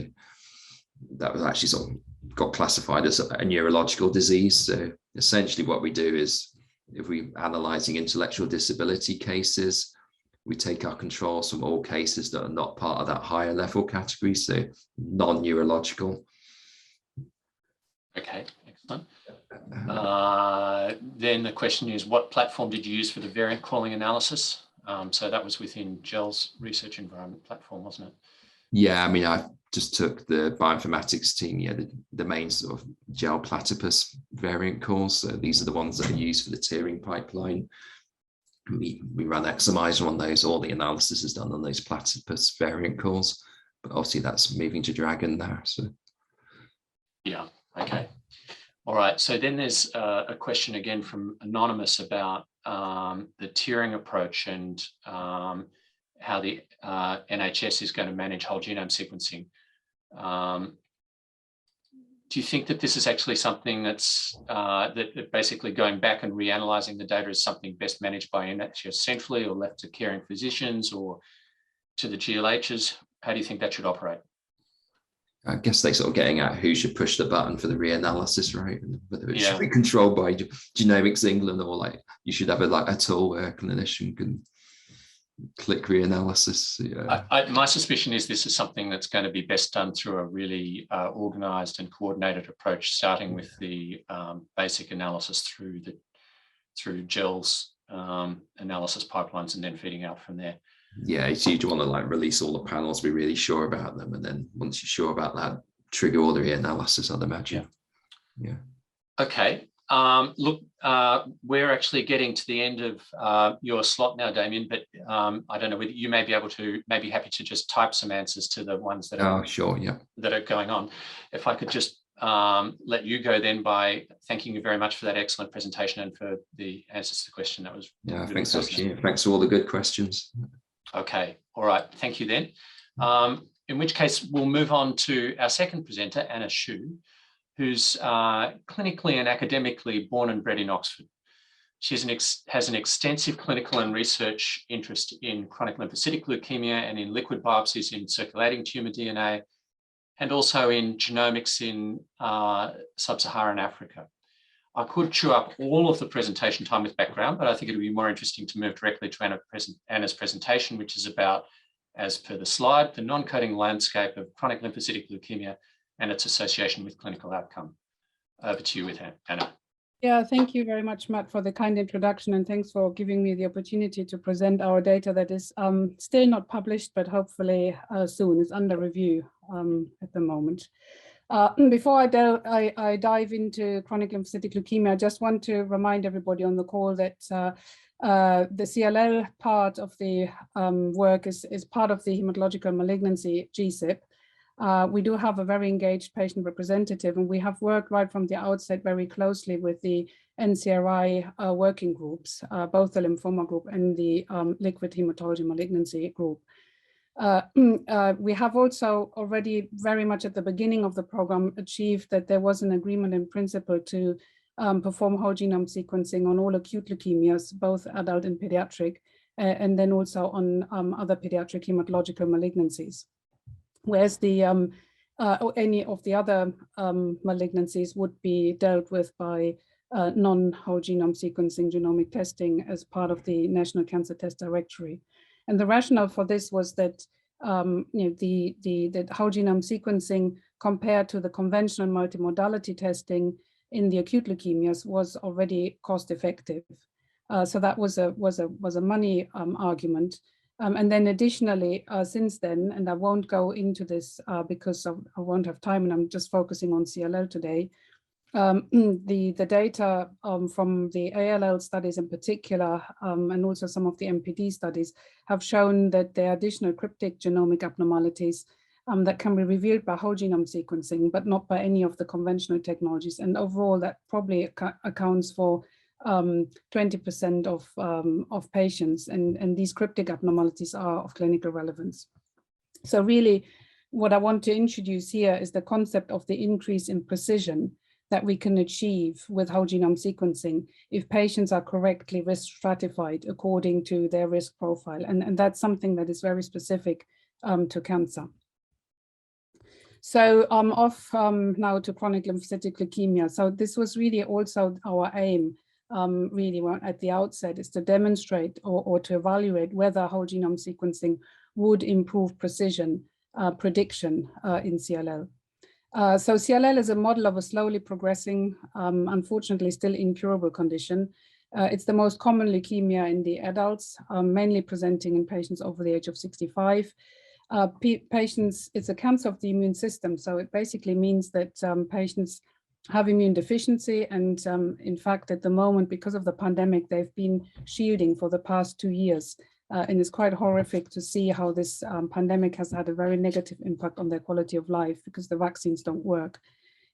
that was actually sort of got classified as a neurological disease. So essentially what we do is, if we're analyzing intellectual disability cases, we take our controls from all cases that are not part of that higher level category, so non-neurological. Okay, excellent. Then the question is, what platform did you use for the variant calling analysis? So that was within GEL's research environment platform, wasn't it? Yeah, I mean, I just took the bioinformatics team, the main sort of GEL platypus variant calls. So these are the ones that are used for the tiering pipeline. We run Examizer on those. All the analysis is done on those platypus variant calls, but obviously that's moving to Dragon now. So yeah. Okay. All right. So then there's a question again from Anonymous about the tiering approach and how the NHS is going to manage whole genome sequencing. Do you think that this is actually something that's that basically going back and reanalyzing the data is something best managed by NHS centrally, or left to caring physicians or to the GLHs? How do you think that should operate? I guess they're sort of getting at who should push the button for the reanalysis, right? And whether it should be controlled by Genomics England, or like you should have a tool where a clinician can click reanalysis. Yeah. My suspicion is this is something that's going to be best done through a really organized and coordinated approach, starting with the basic analysis through GEL's analysis pipelines, and then feeding out from there. Yeah, so you'd want to like release all the panels, be really sure about them, and then once you're sure about that, trigger all the reanalysis, I'd imagine. Yeah. Okay. Look, we're actually getting to the end of your slot now, Damian, but I don't know whether you may be happy to just type some answers to the ones that are sure, yeah, that are going on. If I could just let you go then by thanking you very much for that excellent presentation and for the answers to the question. That was really thanks so much. Thanks for all the good questions. Okay, all right, thank you then. In which case we'll move on to our second presenter, Anna Schuh, who's clinically and academically born and bred in Oxford. She has an extensive clinical and research interest in chronic lymphocytic leukemia and in liquid biopsies in circulating tumour DNA, and also in genomics in sub-Saharan Africa. I could chew up all of the presentation time with background, but I think it would be more interesting to move directly to Anna's presentation, which is about, as per the slide, the non-coding landscape of chronic lymphocytic leukemia and its association with clinical outcome. Over to you with Anna. Yeah, thank you very much, Matt, for the kind introduction, and thanks for giving me the opportunity to present our data that is still not published, but hopefully soon. It's under review at the moment. Before I dive into chronic lymphocytic leukemia, I just want to remind everybody on the call that the CLL part of the work is part of the hematological malignancy GSIP. We do have a very engaged patient representative, and we have worked right from the outset very closely with the NCRI working groups, both the lymphoma group and the liquid hematology malignancy group. We have also already very much at the beginning of the program achieved that there was an agreement in principle to perform whole genome sequencing on all acute leukemias, both adult and pediatric, and then also on other pediatric hematological malignancies. Whereas the any of the other malignancies would be dealt with by non-whole genome sequencing genomic testing as part of the National Cancer Test Directory. And the rationale for this was that the whole genome sequencing compared to the conventional multimodality testing in the acute leukemias was already cost effective. So that was a money argument. And then additionally, since then, and I won't go into this because I won't have time and I'm just focusing on CLL today, the data from the ALL studies in particular, and also some of the MPD studies have shown that there are additional cryptic genomic abnormalities that can be revealed by whole genome sequencing, but not by any of the conventional technologies. And overall, that probably accounts for 20% of patients, and these cryptic abnormalities are of clinical relevance. So really, what I want to introduce here is the concept of the increase in precision that we can achieve with whole genome sequencing if patients are correctly risk stratified according to their risk profile. And that's something that is very specific to cancer. So off now to chronic lymphocytic leukemia. So this was really also our aim really at the outset, is to demonstrate or to evaluate whether whole genome sequencing would improve precision prediction in CLL. So CLL is a model of a slowly progressing, unfortunately still incurable condition. It's the most common leukemia in the adults, mainly presenting in patients over the age of 65. Patients, it's a cancer of the immune system. So it basically means that patients have immune deficiency. And in fact, at the moment, because of the pandemic, they've been shielding for the past 2 years. And it's quite horrific to see how this pandemic has had a very negative impact on their quality of life because the vaccines don't work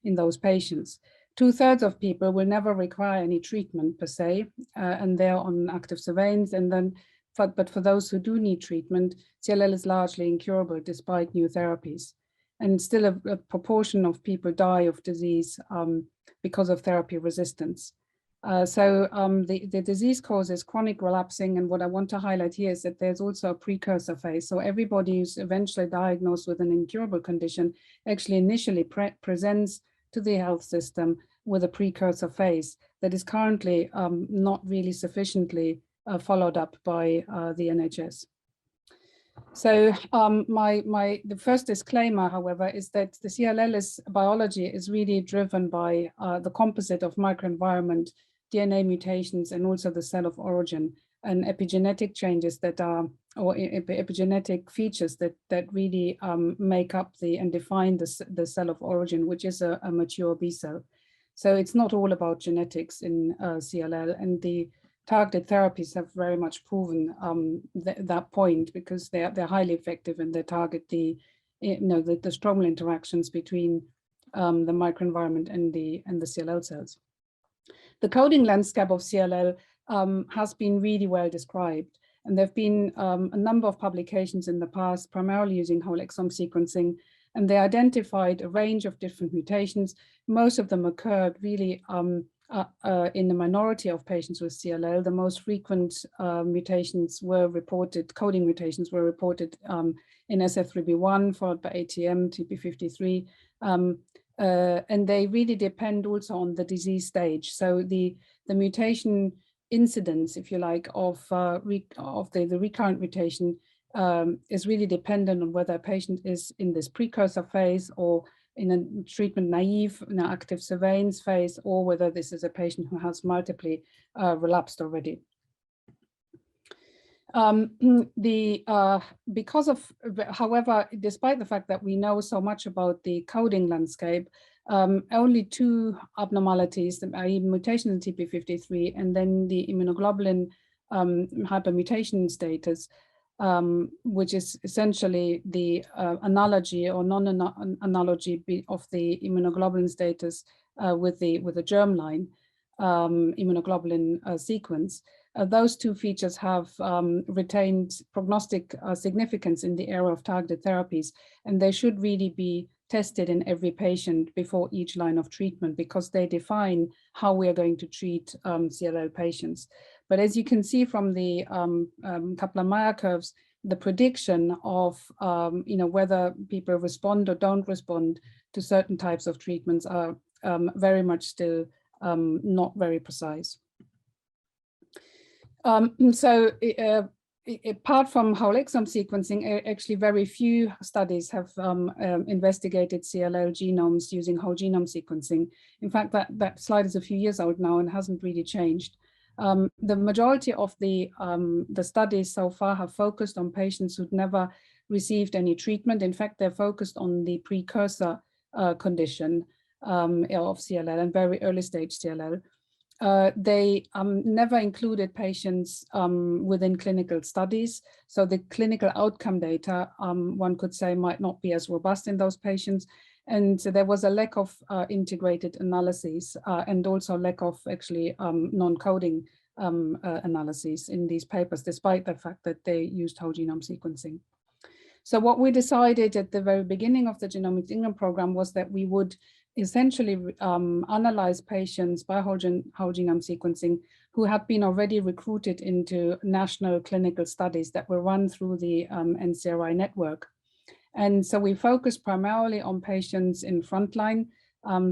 in those patients. 2/3 of people will never require any treatment per se, and they're on active surveillance. And then, but for those who do need treatment, CLL is largely incurable despite new therapies. And still a proportion of people die of disease because of therapy resistance. The disease causes chronic relapsing, and what I want to highlight here is that there's also a precursor phase. So everybody who's eventually diagnosed with an incurable condition actually initially presents to the health system with a precursor phase that is currently not really sufficiently followed up by the NHS. So the first disclaimer, however, is that the CLL biology is really driven by the composite of microenvironment, DNA mutations, and also the cell of origin, and epigenetic changes that are, or epigenetic features that really make up and define the cell of origin, which is a mature B cell. So it's not all about genetics in CLL, and the targeted therapies have very much proven that point, because they're highly effective and they target the stromal interactions between the microenvironment and the CLL cells. The coding landscape of CLL has been really well described, and there have been a number of publications in the past, primarily using whole exome sequencing, and they identified a range of different mutations. Most of them occurred really in the minority of patients with CLL. The most frequent mutations were reported, coding mutations were reported in SF3B1, followed by ATM, TP53. And they really depend also on the disease stage. So the mutation incidence, if you like, of the recurrent mutation is really dependent on whether a patient is in this precursor phase or in a treatment naive, in an active surveillance phase, or whether this is a patient who has multiply relapsed already. However, despite the fact that we know so much about the coding landscape, only 2 abnormalities, i.e. mutation in TP53 and then the immunoglobulin hypermutation status, which is essentially the analogy or non-analogy of the immunoglobulin status with the germline immunoglobulin sequence. Those 2 features have retained prognostic significance in the area of targeted therapies, and they should really be tested in every patient before each line of treatment because they define how we are going to treat CLL patients. But as you can see from the Kaplan-Meier curves, the prediction of whether people respond or don't respond to certain types of treatments are very much still not very precise. Apart from whole exome sequencing, actually very few studies have investigated CLL genomes using whole genome sequencing. In fact, that slide is a few years old now and hasn't really changed. The majority of the studies so far have focused on patients who'd never received any treatment. In fact, they're focused on the precursor condition of CLL and very early stage CLL. They never included patients within clinical studies. So the clinical outcome data, one could say, might not be as robust in those patients. And so there was a lack of integrated analyses and also lack of actually non-coding analyses in these papers, despite the fact that they used whole genome sequencing. So what we decided at the very beginning of the Genomics England program was that we would essentially analyze patients by whole genome sequencing who had been already recruited into national clinical studies that were run through the NCRI network. And so we focused primarily on patients in frontline.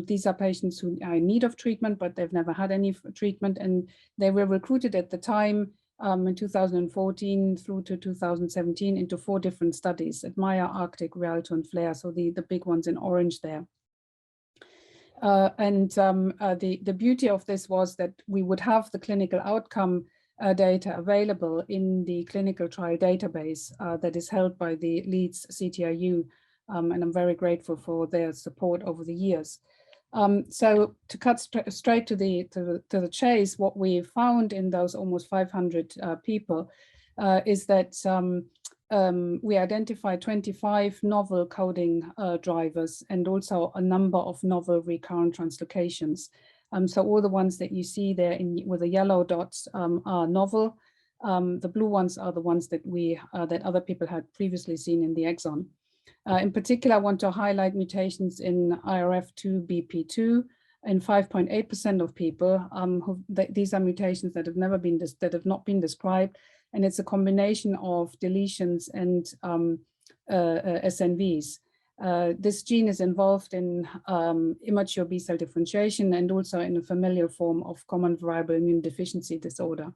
These are patients who are in need of treatment, but they've never had any treatment. And they were recruited at the time in 2014 through to 2017 into 4 different studies: Admire, Arctic, Rialto, and Flare. So the big ones in orange there. The beauty of this was that we would have the clinical outcome data available in the clinical trial database that is held by the Leeds CTIU, and I'm very grateful for their support over the years. So to cut straight to the chase, what we found in those almost 500 people is that we identified 25 novel coding drivers and also a number of novel recurrent translocations. So all the ones that you see there with the yellow dots are novel. The blue ones are the ones that that other people had previously seen in the exon. In particular, I want to highlight mutations in IRF2BP2 in 5.8% of people. These are mutations that have not been described, and it's a combination of deletions and SNVs. This gene is involved in immature B-cell differentiation and also in a familial form of common variable immune deficiency disorder.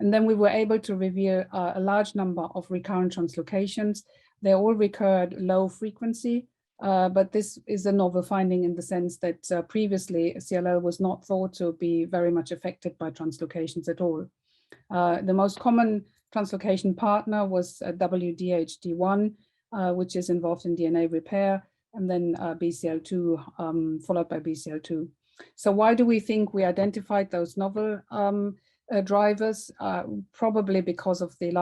And then we were able to review a large number of recurrent translocations. They all recurred low frequency, but this is a novel finding in the sense that previously CLL was not thought to be very much affected by translocations at all. The most common translocation partner was WDHD1, which is involved in DNA repair, and then BCL2, followed by BCL2. So why do we think we identified those novel drivers? Probably because of the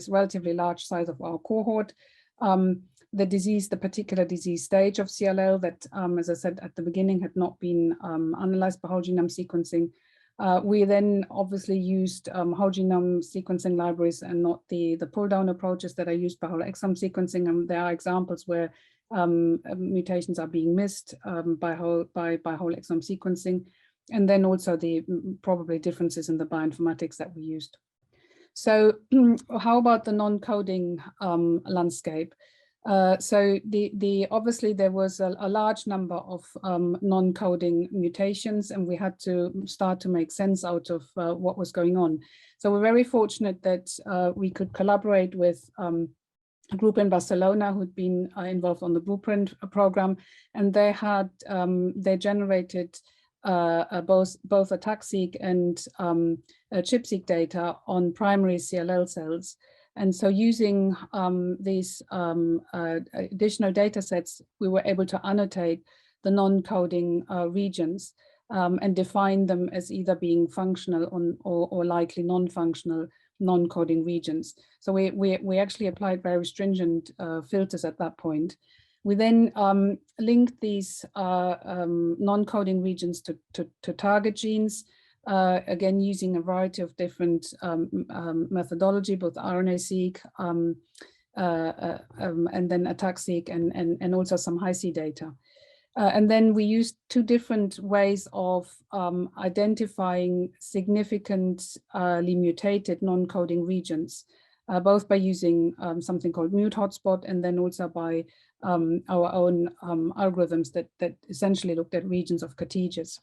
relatively large size of our cohort. The particular disease stage of CLL that, as I said at the beginning, had not been analyzed by whole genome sequencing. We then obviously used whole genome sequencing libraries and not the pull down approaches that are used by whole exome sequencing. And there are examples where mutations are being missed by whole exome sequencing. And then also the probably differences in the bioinformatics that we used. So how about the non-coding landscape? So obviously there was a large number of non-coding mutations, and we had to start to make sense out of what was going on. So we're very fortunate that we could collaborate with a group in Barcelona who'd been involved on the Blueprint program, and they had they generated both ATAC-seq and ChIP-seq data on primary CLL cells. And so using these additional data sets, we were able to annotate the non-coding regions and define them as either being functional or likely non-functional non-coding regions. So we actually applied very stringent filters at that point. We then linked these non-coding regions to target genes, again, using a variety of different methodology, both RNA-seq and then ATAC-seq and also some Hi-C data. And then we used two different ways of identifying significantly mutated non-coding regions, both by using something called mute hotspot and then also by our own algorithms that essentially looked at regions of contagious.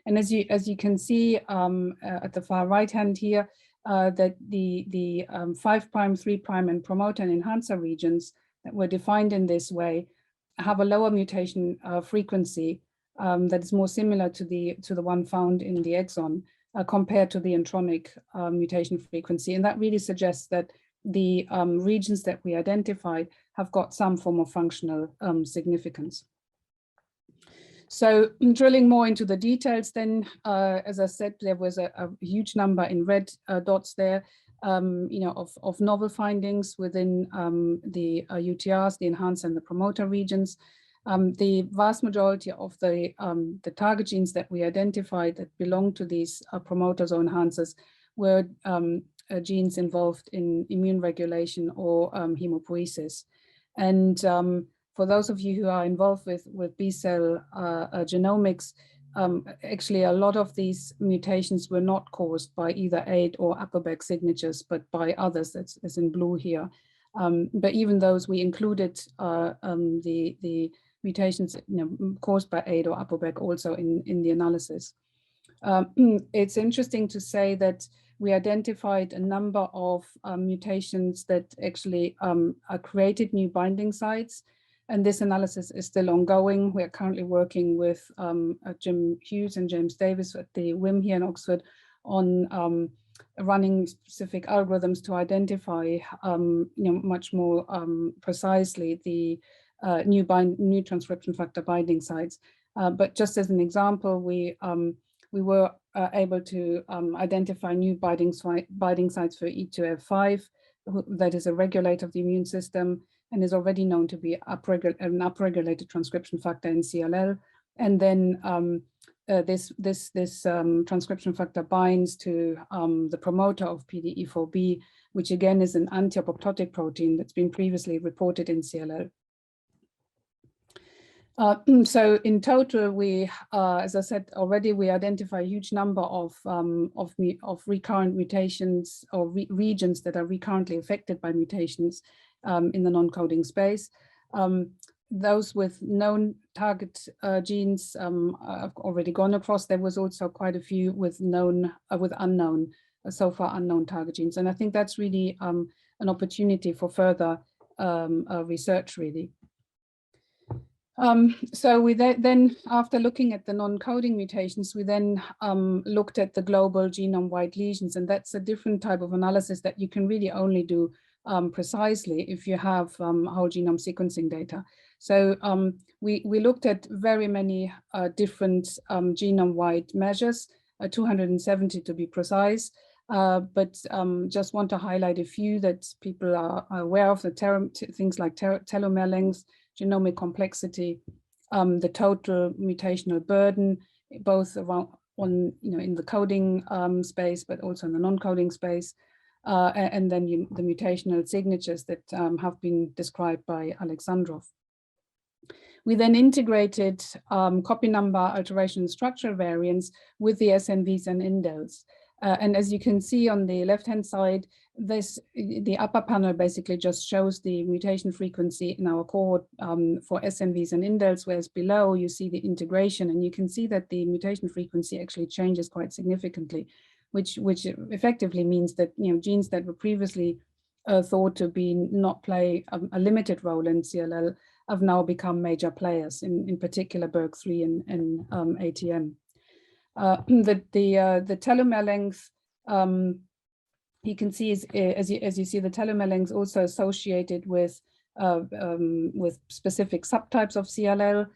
And as you can see at the far right hand here, that the 5', 3', and promoter and enhancer regions that were defined in this way have a lower mutation frequency that is more similar to the one found in the exon compared to the intronic mutation frequency. And that really suggests that the regions that we identified have got some form of functional significance. So drilling more into the details then, as I said, there was a huge number in red dots there, of novel findings within the UTRs, the enhancer and the promoter regions. The vast majority of the target genes that we identified that belong to these promoters or enhancers were genes involved in immune regulation or hemopoiesis. And for those of you who are involved with B-cell genomics, actually a lot of these mutations were not caused by either AID or APOBEC signatures, but by others, as in blue here. But even those, we included the mutations caused by AID or APOBEC also in the analysis. It's interesting to say that we identified a number of mutations that actually created new binding sites. And this analysis is still ongoing. We are currently working with Jim Hughes and James Davis at the WIM here in Oxford on running specific algorithms to identify much more precisely the new transcription factor binding sites. But just as an example, we were able to identify new binding sites for E2F5, that is a regulator of the immune system, and is already known to be an upregulated transcription factor in CLL. And then this transcription factor binds to the promoter of PDE4B, which again is an anti-apoptotic protein that's been previously reported in CLL. So in total, we, as I said already, we identify a huge number of recurrent mutations or regions that are recurrently affected by mutations in the non-coding space. Those with known target genes have already gone across. There was also quite a few with unknown, so far unknown target genes. And I think that's really an opportunity for further research, really. So we then, after looking at the non-coding mutations, we then looked at the global genome-wide lesions, and that's a different type of analysis that you can really only do precisely if you have whole genome sequencing data. So we looked at very many different genome-wide measures, 270 to be precise, but just want to highlight a few that people are aware of, things like telomere length, genomic complexity, the total mutational burden, both around in the coding space, but also in the non-coding space, and then the mutational signatures that have been described by Alexandrov. We then integrated copy number alteration and structural variants with the SNVs and indels. And as you can see on the left-hand side, the upper panel basically just shows the mutation frequency in our cohort for SNVs and indels, whereas below you see the integration, and you can see that the mutation frequency actually changes quite significantly, which effectively means that genes that were previously thought to be not play a limited role in CLL have now become major players, in particular BERG3 and ATM. The telomere length, you can see is, as you see, the telomere length also associated with specific subtypes of CLL,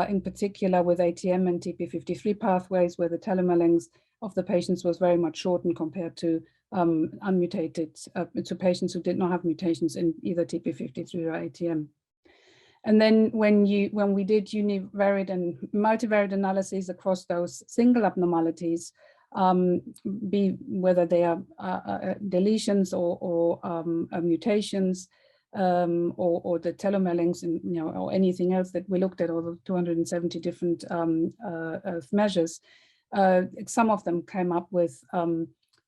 in particular with ATM and TP53 pathways, where the telomere length of the patients was very much shortened compared to unmutated, to patients who did not have mutations in either TP53 or ATM. And then when we did univariate and multivariate analyses across those single abnormalities, whether they are deletions or mutations, or the telomere lengths, and or anything else that we looked at, all the 270 different measures, some of them came up with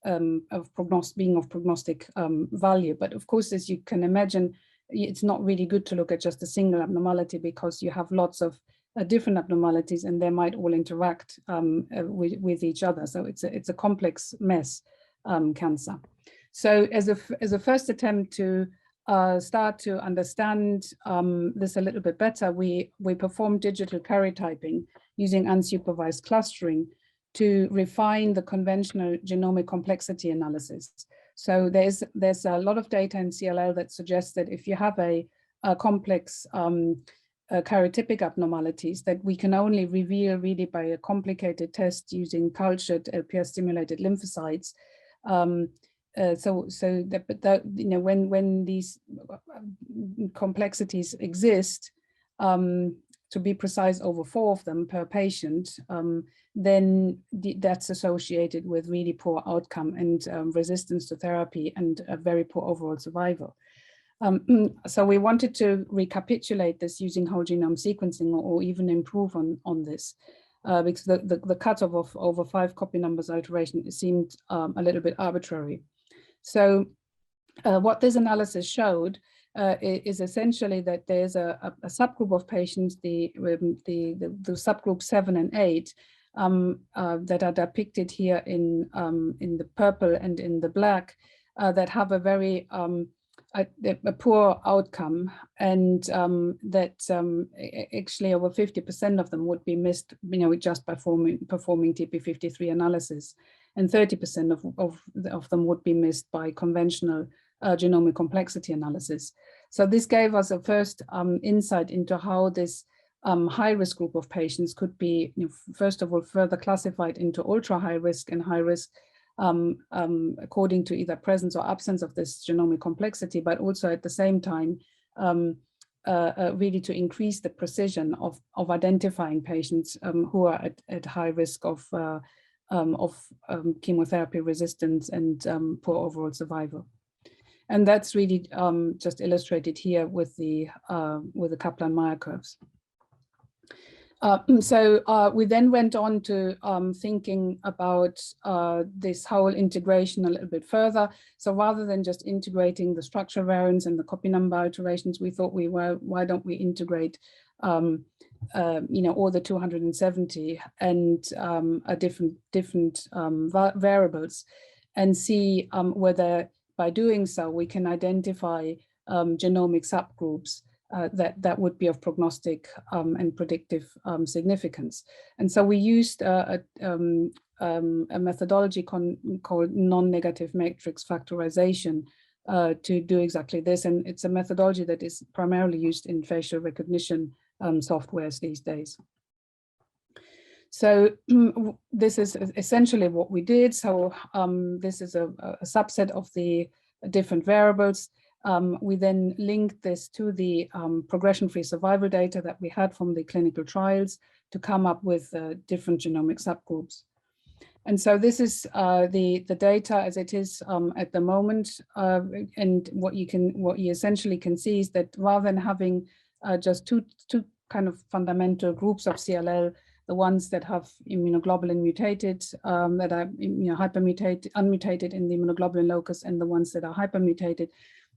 being of prognostic value. But of course, as you can imagine, it's not really good to look at just a single abnormality, because you have lots of different abnormalities and they might all interact with each other. So it's a complex mess, cancer. So as a first attempt to start to understand this a little bit better, we performed digital karyotyping using unsupervised clustering to refine the conventional genomic complexity analysis. So there's a lot of data in CLL that suggests that if you have a complex karyotypic abnormalities, that we can only reveal really by a complicated test using cultured LPS-stimulated lymphocytes. When these complexities exist, to be precise, over 4 of them per patient, then that's associated with really poor outcome and resistance to therapy and a very poor overall survival. So we wanted to recapitulate this using whole genome sequencing, or even improve on this, because the cutoff of over 5 copy numbers alteration seemed a little bit arbitrary. So what this analysis showed is essentially that there's a subgroup of patients, the subgroup 7 and 8, that are depicted here in the purple and in the black, that have a very a poor outcome, and that actually over 50% of them would be missed, just by performing TP53 analysis, and 30% of them would be missed by conventional genomic complexity analysis. So this gave us a first insight into how this high-risk group of patients could be, first of all, further classified into ultra-high risk and high risk, according to either presence or absence of this genomic complexity, but also at the same time, really to increase the precision of identifying patients who are at high risk of chemotherapy resistance and poor overall survival. And that's really just illustrated here with the Kaplan-Meier curves. So we then went on to thinking about this whole integration a little bit further. So rather than just integrating the structure variants and the copy number alterations, we thought why don't we integrate all the 270 and different variables, and see whether by doing so we can identify genomic subgroups that would be of prognostic and predictive significance. And so we used a methodology called non-negative matrix factorization to do exactly this. And it's a methodology that is primarily used in facial recognition softwares these days. So this is essentially what we did. So this is a subset of the different variables. We then linked this to the progression-free survival data that we had from the clinical trials to come up with different genomic subgroups. And so this is the data as it is at the moment. And what you essentially can see is that rather than having just two kind of fundamental groups of CLL, the ones that have immunoglobulin mutated, that are hypermutated, unmutated in the immunoglobulin locus, and the ones that are hypermutated,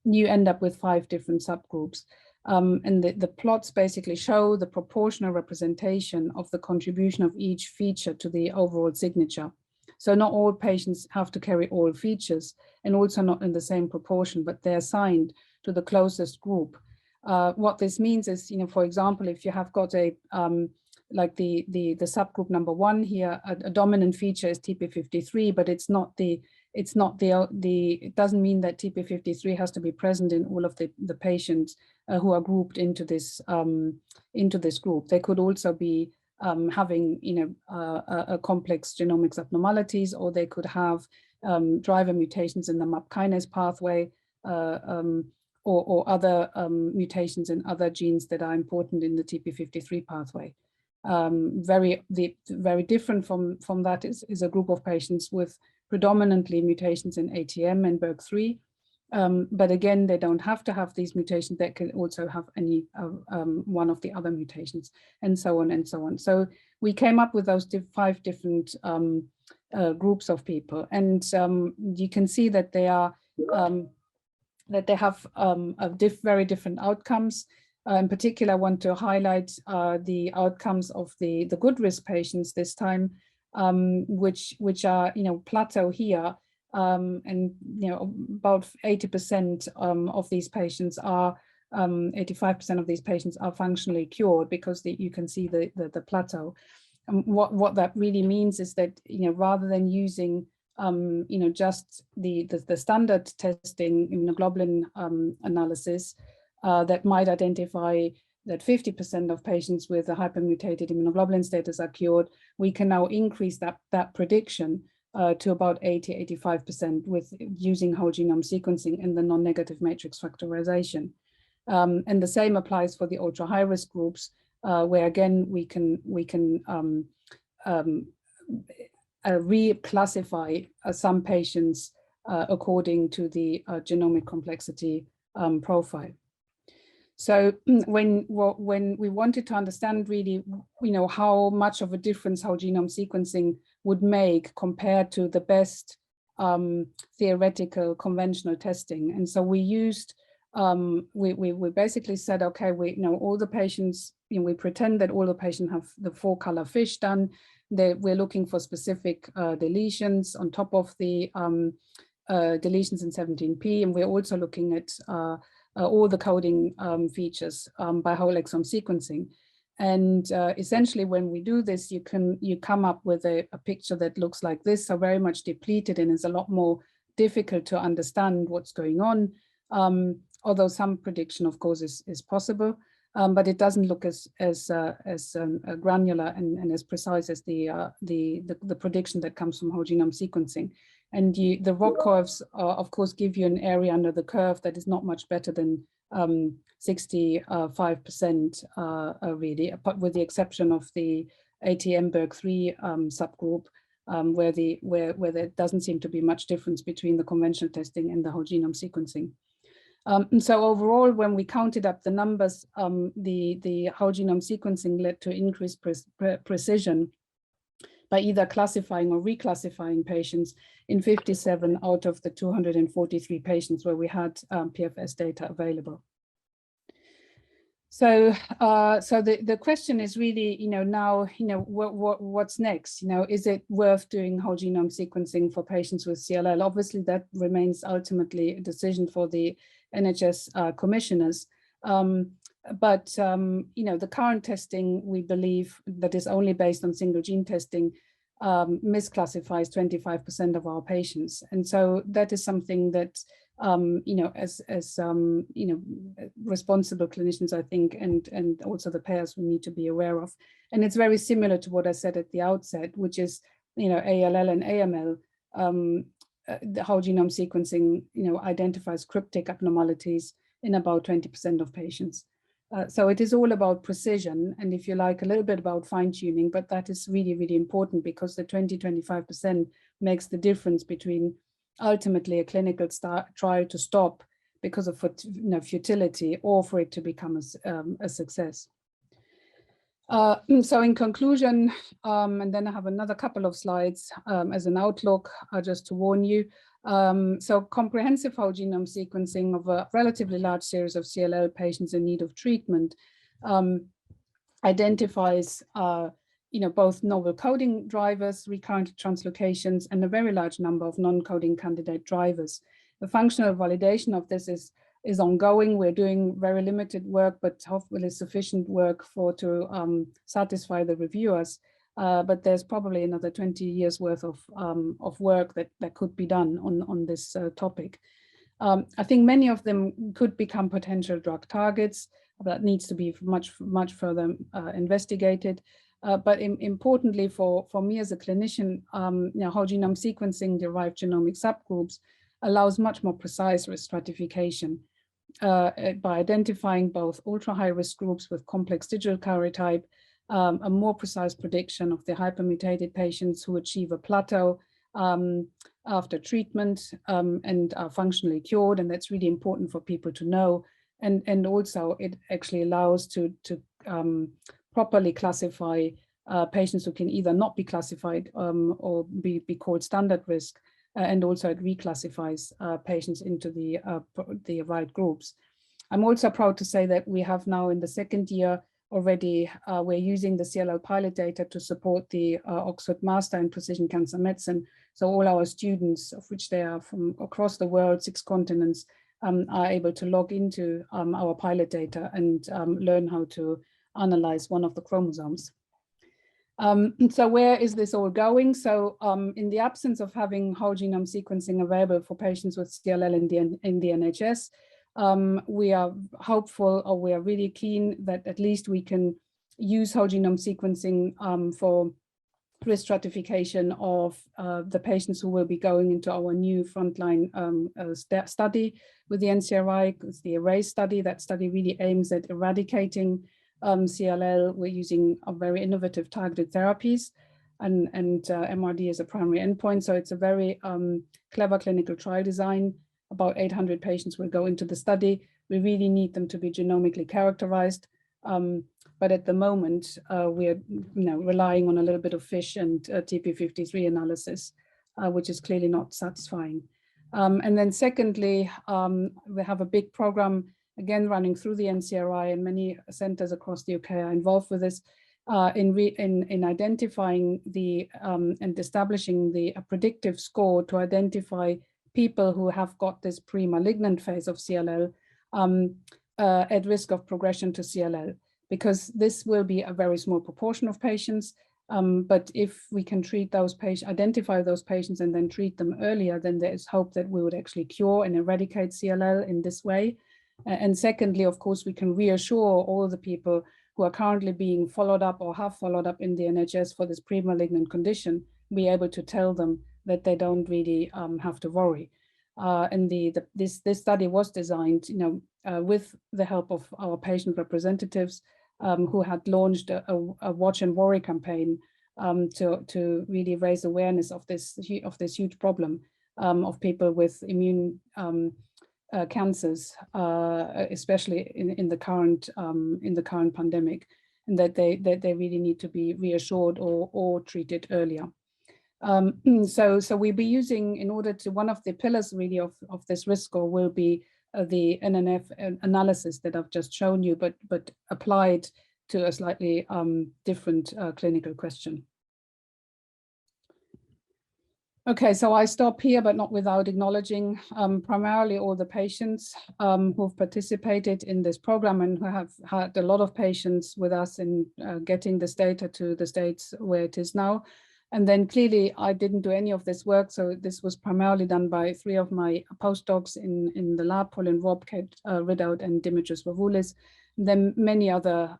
you end up with 5 different subgroups. And the plots basically show the proportional representation of the contribution of each feature to the overall signature. So not all patients have to carry all features, and also not in the same proportion, but they're assigned to the closest group. What this means is, for example, if you have got a like the subgroup number 1 here, a dominant feature is TP53, but it doesn't mean that TP53 has to be present in all of the patients who are grouped into this group. They could also be having a complex genomics abnormalities, or they could have driver mutations in the MAP kinase pathway, or other mutations in other genes that are important in the TP53 pathway. Very different from that is a group of patients with predominantly mutations in ATM and BERG3. But again, they don't have to have these mutations. They can also have any one of the other mutations, and so on and so on. So we came up with those 5 different groups of people, and you can see that they are that they have very different outcomes. In particular, I want to highlight the outcomes of the good risk patients this time, which are plateau here. And about 80% of these patients are 85% of these patients are functionally cured, because you can see the plateau. And what that really means is that rather than using just the standard testing immunoglobulin analysis that might identify that 50% of patients with a hypermutated immunoglobulin status are cured, we can now increase that prediction to about 80–85% with using whole genome sequencing and the non-negative matrix factorization. And the same applies for the ultra high risk groups, where again we can reclassify some patients according to the genomic complexity profile. So when we wanted to understand really, how much of a difference whole genome sequencing would make compared to the best theoretical conventional testing, and so we used we basically said, okay, all the patients, we pretend that all the patients have the 4-color fish done. We're looking for specific deletions on top of the deletions in 17p, and we're also looking at all the coding features by whole exome sequencing. And essentially, when we do this, you come up with a picture that looks like this, so very much depleted, and is a lot more difficult to understand what's going on. Although some prediction, of course, is possible, but it doesn't look as granular and as precise as the prediction that comes from whole genome sequencing. And the ROC curves, of course, give you an area under the curve that is not much better than 65% really, but with the exception of the ATM BERG3 subgroup, where there doesn't seem to be much difference between the conventional testing and the whole genome sequencing. And so overall, when we counted up the numbers, the whole genome sequencing led to increased precision by either classifying or reclassifying patients in 57 out of the 243 patients where we had PFS data available. So, the question is really, now, what's next? Is it worth doing whole genome sequencing for patients with CLL? Obviously, that remains ultimately a decision for the NHS commissioners. But the current testing, we believe, that is only based on single gene testing, misclassifies 25% of our patients, and so that is something that as responsible clinicians, I think, and also the payers, we need to be aware of. And it's very similar to what I said at the outset, which is ALL and AML. The whole genome sequencing identifies cryptic abnormalities in about 20% of patients. So it is all about precision, and if you like, a little bit about fine-tuning, but that is really, really important, because the 20–25% makes the difference between ultimately a clinical trial to stop because of futility, or for it to become a success. So in conclusion, and then I have another couple of slides as an outlook, just to warn you. So comprehensive whole genome sequencing of a relatively large series of CLL patients in need of treatment identifies both novel coding drivers, recurrent translocations, and a very large number of non-coding candidate drivers. The functional validation of this is ongoing. We're doing very limited work, but hopefully sufficient work to satisfy the reviewers. But there's probably another 20 years worth of work that could be done on this topic. I think many of them could become potential drug targets. That needs to be much further investigated. But importantly for me as a clinician, whole genome sequencing derived genomic subgroups allows much more precise risk stratification by identifying both ultra high risk groups with complex digital karyotype, a more precise prediction of the hypermutated patients who achieve a plateau after treatment and are functionally cured, and that's really important for people to know. And also it actually allows to properly classify patients who can either not be classified or be called standard risk, and also it reclassifies patients into the right groups. I'm also proud to say that we have now in the second year already, we're using the CLL pilot data to support the Oxford Master in Precision Cancer Medicine. So all our students, of which they are from across the world, 6 continents, are able to log into our pilot data and learn how to analyze one of the chromosomes. So where is this all going? So in the absence of having whole genome sequencing available for patients with CLL in the NHS, we are hopeful, or we are really keen that at least we can use whole genome sequencing for risk stratification of the patients who will be going into our new frontline study with the NCRI. It's the ARRAY study. That study really aims at eradicating CLL. We're using a very innovative targeted therapies and MRD as a primary endpoint. So it's a very clever clinical trial design. About 800 patients will go into the study. We really need them to be genomically characterized. But at the moment, we are relying on a little bit of FISH and TP53 analysis, which is clearly not satisfying. And then secondly, we have a big program, again, running through the NCRI, and many centers across the UK are involved with this, in identifying and establishing the predictive score to identify people who have got this pre-malignant phase of CLL at risk of progression to CLL, because this will be a very small proportion of patients. But if we can treat those patients, identify those patients and then treat them earlier, then there is hope that we would actually cure and eradicate CLL in this way. And secondly, of course, we can reassure all the people who are currently being followed up or have followed up in the NHS for this pre-malignant condition, be able to tell them that they don't really have to worry. And this study was designed, with the help of our patient representatives who had launched a watch and worry campaign to really raise awareness of this huge problem of people with immune cancers, especially in the current pandemic, and that they really need to be reassured or treated earlier. So we'll be using, in order to, one of the pillars really of this risk score will be the NNF analysis that I've just shown you, but applied to a slightly different clinical question. Okay, so I stop here, but not without acknowledging primarily all the patients who've participated in this program and who have had a lot of patience with us in getting this data to the states where it is now. And then clearly I didn't do any of this work, so this was primarily done by 3 of my postdocs in the lab, Pauline Robb, Kate Ridout, and Dimitris Vavoulis, and then many other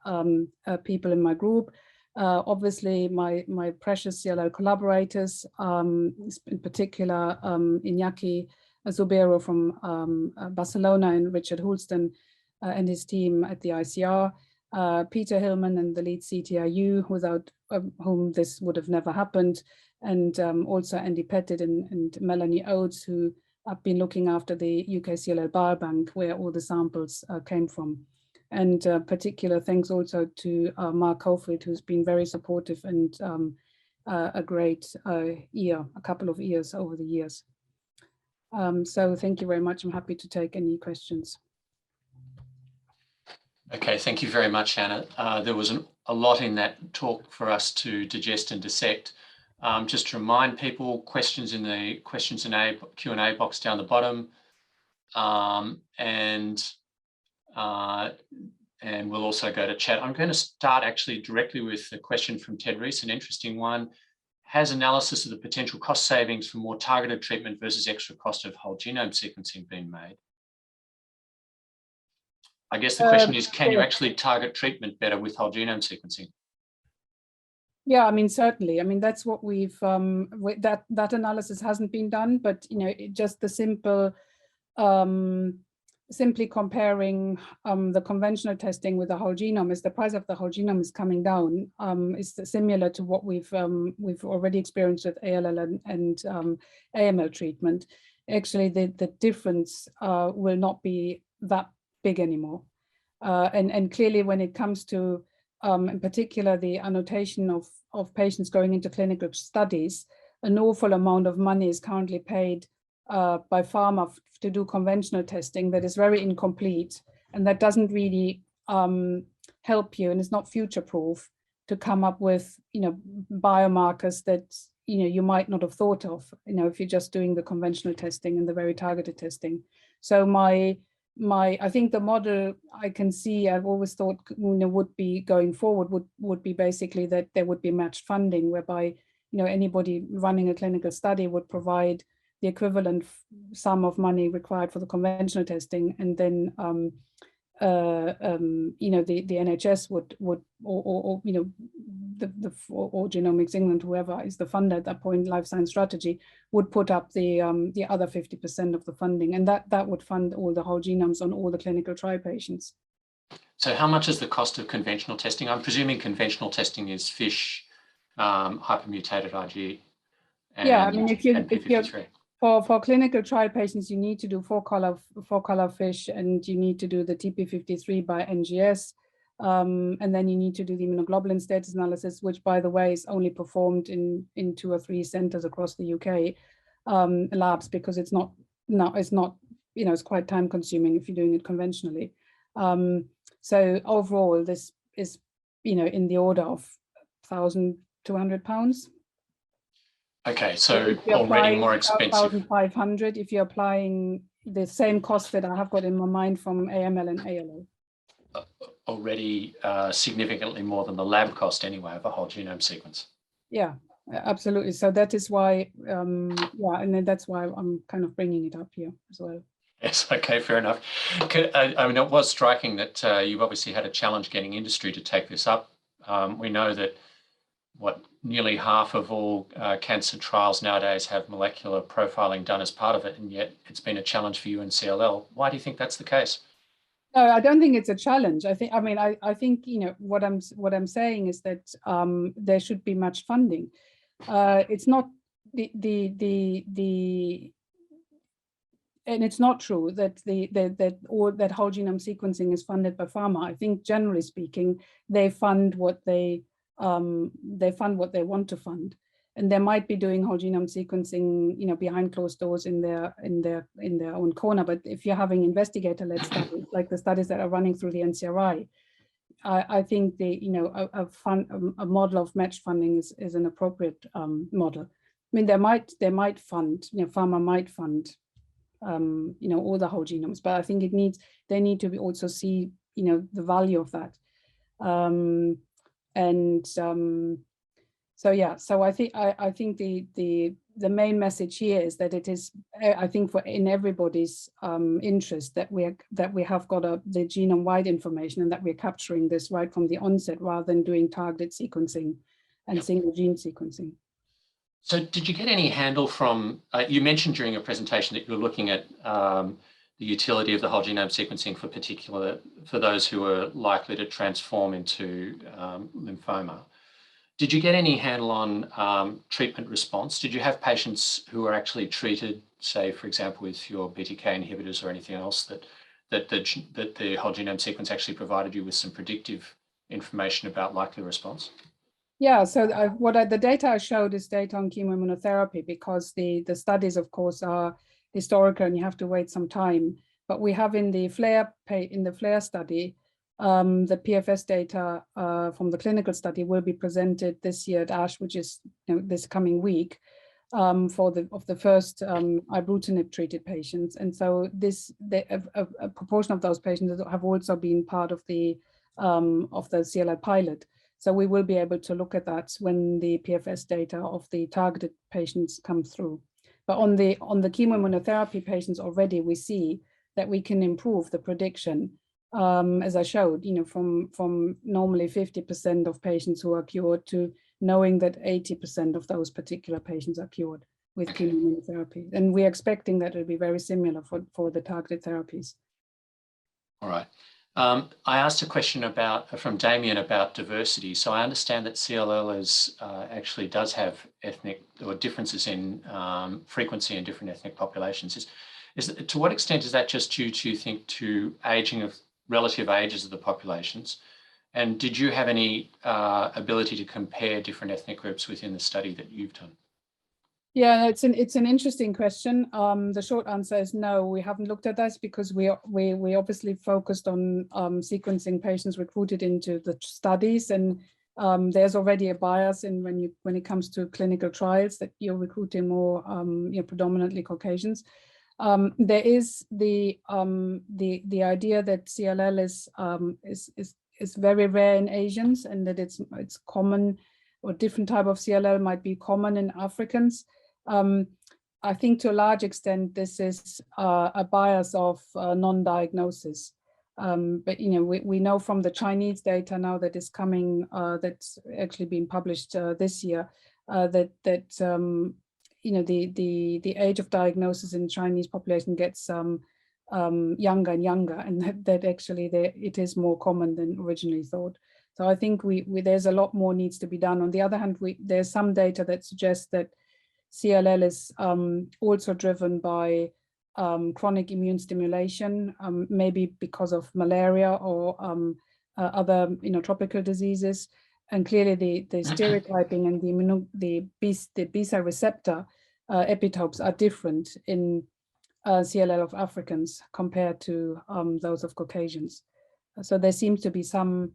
people in my group. Obviously, my precious CLL collaborators, in particular Iñaki Zubero from Barcelona, and Richard Houlston and his team at the ICR, Peter Hillman and the lead CTIU, without whom this would have never happened, and also Andy Pettit and Melanie Oates, who have been looking after the UK CLL Biobank, where all the samples came from. And particular thanks also to Mark Hofield, who's been very supportive and a great a couple of years over the years. So thank you very much. I'm happy to take any questions. Okay, thank you very much, Anna. There was a lot in that talk for us to digest and dissect. Just to remind people, questions in the Q&A box down the bottom, and we'll also go to chat. I'm going to start actually directly with a question from Ted Rees, an interesting one. Has analysis of the potential cost savings for more targeted treatment versus extra cost of whole genome sequencing been made? I guess the question is, can you actually target treatment better with whole genome sequencing? Yeah, I mean, certainly. I mean, that's what we've, that analysis hasn't been done, but, you know, just the simple, simply comparing the conventional testing with the whole genome, as the price of the whole genome is coming down, is similar to what we've already experienced with ALL and AML treatment. Actually, the difference will not be that big anymore. And clearly, when it comes to, in particular, the annotation of patients going into clinical studies, an awful amount of money is currently paid by pharma to do conventional testing that is very incomplete, and that doesn't really help you, and it's not future-proof to come up with, you know, biomarkers that, you know, you might not have thought of, you know, if you're just doing the conventional testing and the very targeted testing. So I think the model I can see, I've always thought, you know, would be going forward would be basically that there would be matched funding, whereby, you know, anybody running a clinical study would provide the equivalent sum of money required for the conventional testing, and then you know, the NHS would or you know, or Genomics England, whoever is the funder at that point, Life Science Strategy, would put up the other 50% of the funding, and that would fund all the whole genomes on all the clinical trial patients. So how much is the cost of conventional testing? I'm presuming conventional testing is FISH, hypermutated Ig, and, yeah, I mean, if you're for clinical trial patients, you need to do four color FISH, and you need to do the TP53 by NGS. And then you need to do the immunoglobulin status analysis, which, by the way, is only performed in 2 or 3 centers across the UK labs, because it's not, you know, it's quite time consuming if you're doing it conventionally. So overall, this is, you know, in the order of £1,200. Okay, so already more expensive. 1,500 if you're applying the same cost that I have got in my mind from AML and ALL. Already significantly more than the lab cost anyway of a whole genome sequence. Yeah, absolutely. So that is why, yeah, and then that's why I'm kind of bringing it up here as well. Yes, okay, fair enough. I mean, it was striking that you've obviously had a challenge getting industry to take this up. We know that nearly half of all cancer trials nowadays have molecular profiling done as part of it, and yet it's been a challenge for you in CLL. Why do you think that's the case? No, I don't think it's a challenge. I think, you know, what I'm saying is that there should be much funding. It's not and it's not true that that whole genome sequencing is funded by pharma. I think, generally speaking, they fund what they want to fund, and they might be doing whole genome sequencing, you know, behind closed doors in their own corner. But if you're having investigator-led studies, like the studies that are running through the NCRI, I think a model of matched funding is an appropriate model. I mean, they might fund, you know, pharma might fund, you know, all the whole genomes, but I think they need to also see, you know, the value of that. So yeah, so I think the main message here is that it is, I think, in everybody's interest that we have got the genome-wide information, and that we're capturing this right from the onset, rather than doing targeted sequencing and single gene sequencing. So did you get any handle from, you mentioned during your presentation that you were looking at the utility of the whole genome sequencing for those who are likely to transform into lymphoma. Did you get any handle on treatment response? Did you have patients who were actually treated, say, for example, with your BTK inhibitors or anything else that the whole genome sequence actually provided you with some predictive information about likely response? Yeah, so the data I showed is data on chemoimmunotherapy, because the studies, of course, are historical and you have to wait some time. But we have in the FLAIR study, the PFS data from the clinical study will be presented this year at ASH, which is this coming week, for the first ibrutinib treated patients. And so a proportion of those patients have also been part of the CLL pilot. So we will be able to look at that when the PFS data of the targeted patients come through. But on the chemoimmunotherapy patients already, we see that we can improve the prediction, as I showed, from normally 50% of patients who are cured to knowing that 80% of those particular patients are cured with chemoimmunotherapy. And we're expecting that it'll be very similar for the targeted therapies. All right. I asked a question from Damian about diversity. So I understand that CLL actually does have ethnic or differences in frequency in different ethnic populations. To what extent is that just due to aging of relative ages of the populations? And did you have any ability to compare different ethnic groups within the study that you've done? Yeah, it's an interesting question. The short answer is no, we haven't looked at that, because we obviously focused on sequencing patients recruited into the studies, and there's already a bias when it comes to clinical trials that you're recruiting more predominantly Caucasians. There is the idea that CLL is very rare in Asians, and that it's common, or different type of CLL might be common in Africans. I think to a large extent this is a bias of non-diagnosis. But we know from the Chinese data now that is coming, that's actually been published this year, that the age of diagnosis in the Chinese population gets younger and younger, and that actually it is more common than originally thought. So I think there's a lot more needs to be done. On the other hand, there's some data that suggests that CLL is also driven by chronic immune stimulation, maybe because of malaria or other tropical diseases. And clearly the stereotyping and the B cell receptor epitopes are different in CLL of Africans compared to those of Caucasians. So there seems to be some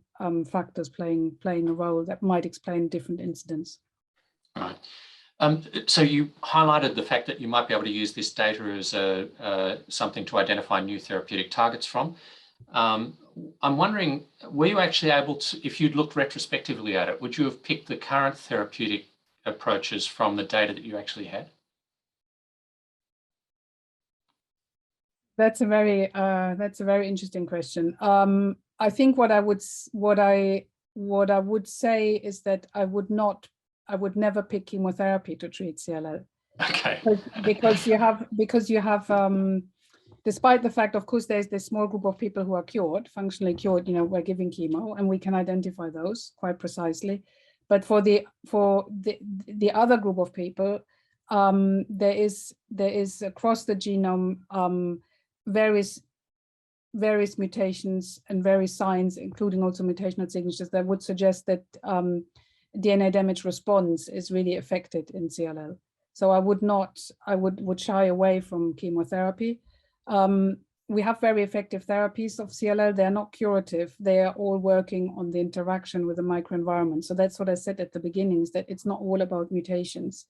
factors playing a role that might explain different incidents. Right. So you highlighted the fact that you might be able to use this data as something to identify new therapeutic targets from. I'm wondering, were you actually able to, if you'd looked retrospectively at it, would you have picked the current therapeutic approaches from the data that you actually had? That's a very interesting question. I think what I would say is that I would never pick chemotherapy to treat CLL. Okay. because you have despite the fact, of course, there's this small group of people who are cured, functionally cured, we're giving chemo, and we can identify those quite precisely. But for the other group of people, there is across the genome various mutations and various signs, including also mutational signatures, that would suggest that DNA damage response is really affected in CLL. So I would shy away from chemotherapy. We have very effective therapies of CLL. They're not curative. They are all working on the interaction with the microenvironment. So that's what I said at the beginning, is that it's not all about mutations.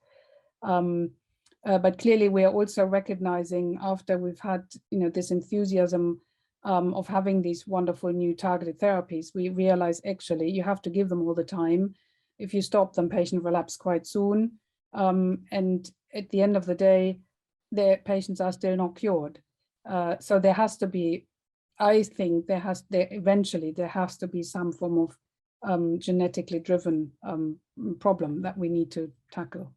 But clearly we are also recognizing, after we've had this enthusiasm of having these wonderful new targeted therapies, we realize actually you have to give them all the time. If you stop them, patient relapse quite soon. And at the end of the day, their patients are still not cured. So there has to be, I think eventually there has to be some form of genetically driven problem that we need to tackle.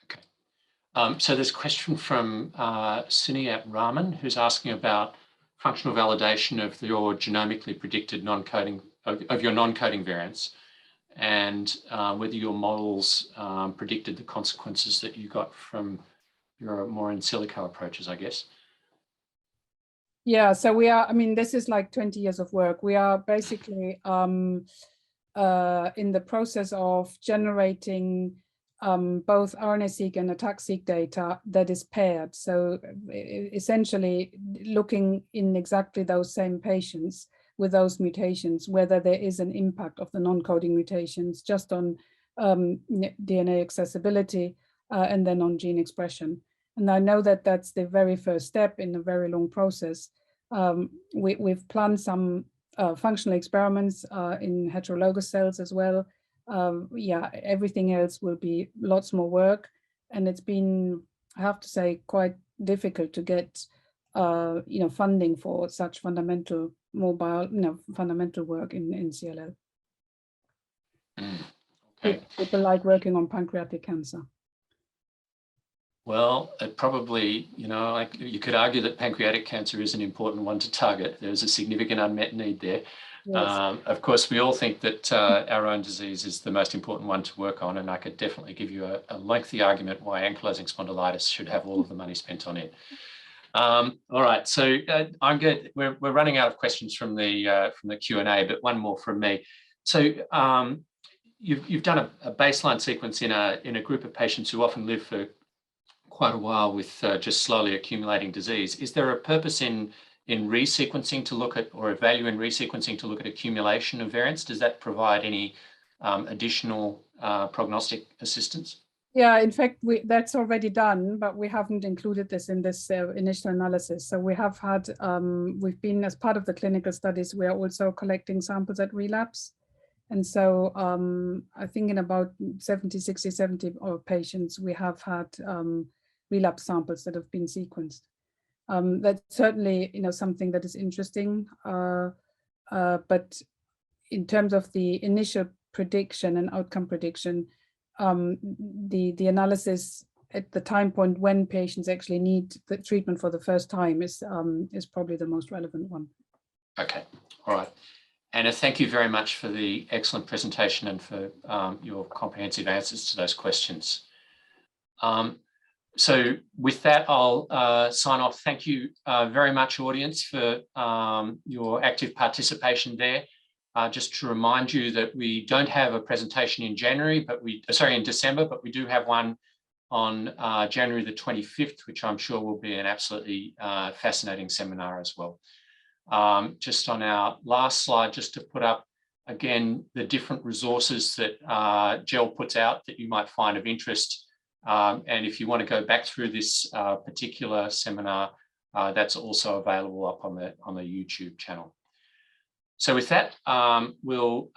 Okay. So there's a question from Suniyat Rahman, who's asking about functional validation of your genomically predicted non-coding of your non-coding variants, and whether your models predicted the consequences that you got from your more in silico approaches, I guess. Yeah, so we are, I mean, this is like 20 years of work. We are basically in the process of generating both RNA-seq and ATAC-seq data that is paired. So essentially looking in exactly those same patients with those mutations, whether there is an impact of the non-coding mutations just on DNA accessibility and then on gene expression. And I know that that's the very first step in a very long process. We've planned some functional experiments in heterologous cells as well. Yeah, everything else will be lots more work. And it's been, I have to say, quite difficult to get funding for such fundamental fundamental work in CLL. Okay. People like working on pancreatic cancer. Well, it probably, like you could argue that pancreatic cancer is an important one to target. There's a significant unmet need there. Yes. Of course, we all think that our own disease is the most important one to work on, and I could definitely give you a lengthy argument why ankylosing spondylitis should have all of the money spent on it. All right, so I'm good. We're running out of questions from the Q&A, but one more from me. So you've done a baseline sequence in a group of patients who often live for quite a while with just slowly accumulating disease. Is there a purpose in resequencing to look at, or a value in resequencing to look at accumulation of variants? Does that provide any additional prognostic assistance? Yeah, in fact, that's already done, but we haven't included this in this initial analysis. So we have had, we've been, as part of the clinical studies, we are also collecting samples at relapse. And so I think in about 70 patients, we have had relapse samples that have been sequenced. That's certainly, something that is interesting. But in terms of the initial prediction and outcome prediction, the analysis at the time point when patients actually need the treatment for the first time is probably the most relevant one. Okay, all right. Anna, thank you very much for the excellent presentation and for your comprehensive answers to those questions. So with that, I'll sign off. Thank you very much, audience, for your active participation there. Just to remind you that we don't have a presentation in in December, but we do have one on January the 25th, which I'm sure will be an absolutely fascinating seminar as well. Just on our last slide, just to put up again the different resources that GEL puts out that you might find of interest. And if you want to go back through this particular seminar, that's also available up on the YouTube channel. So with that, we'll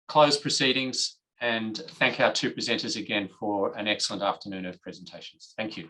close proceedings and thank our two presenters again for an excellent afternoon of presentations. Thank you.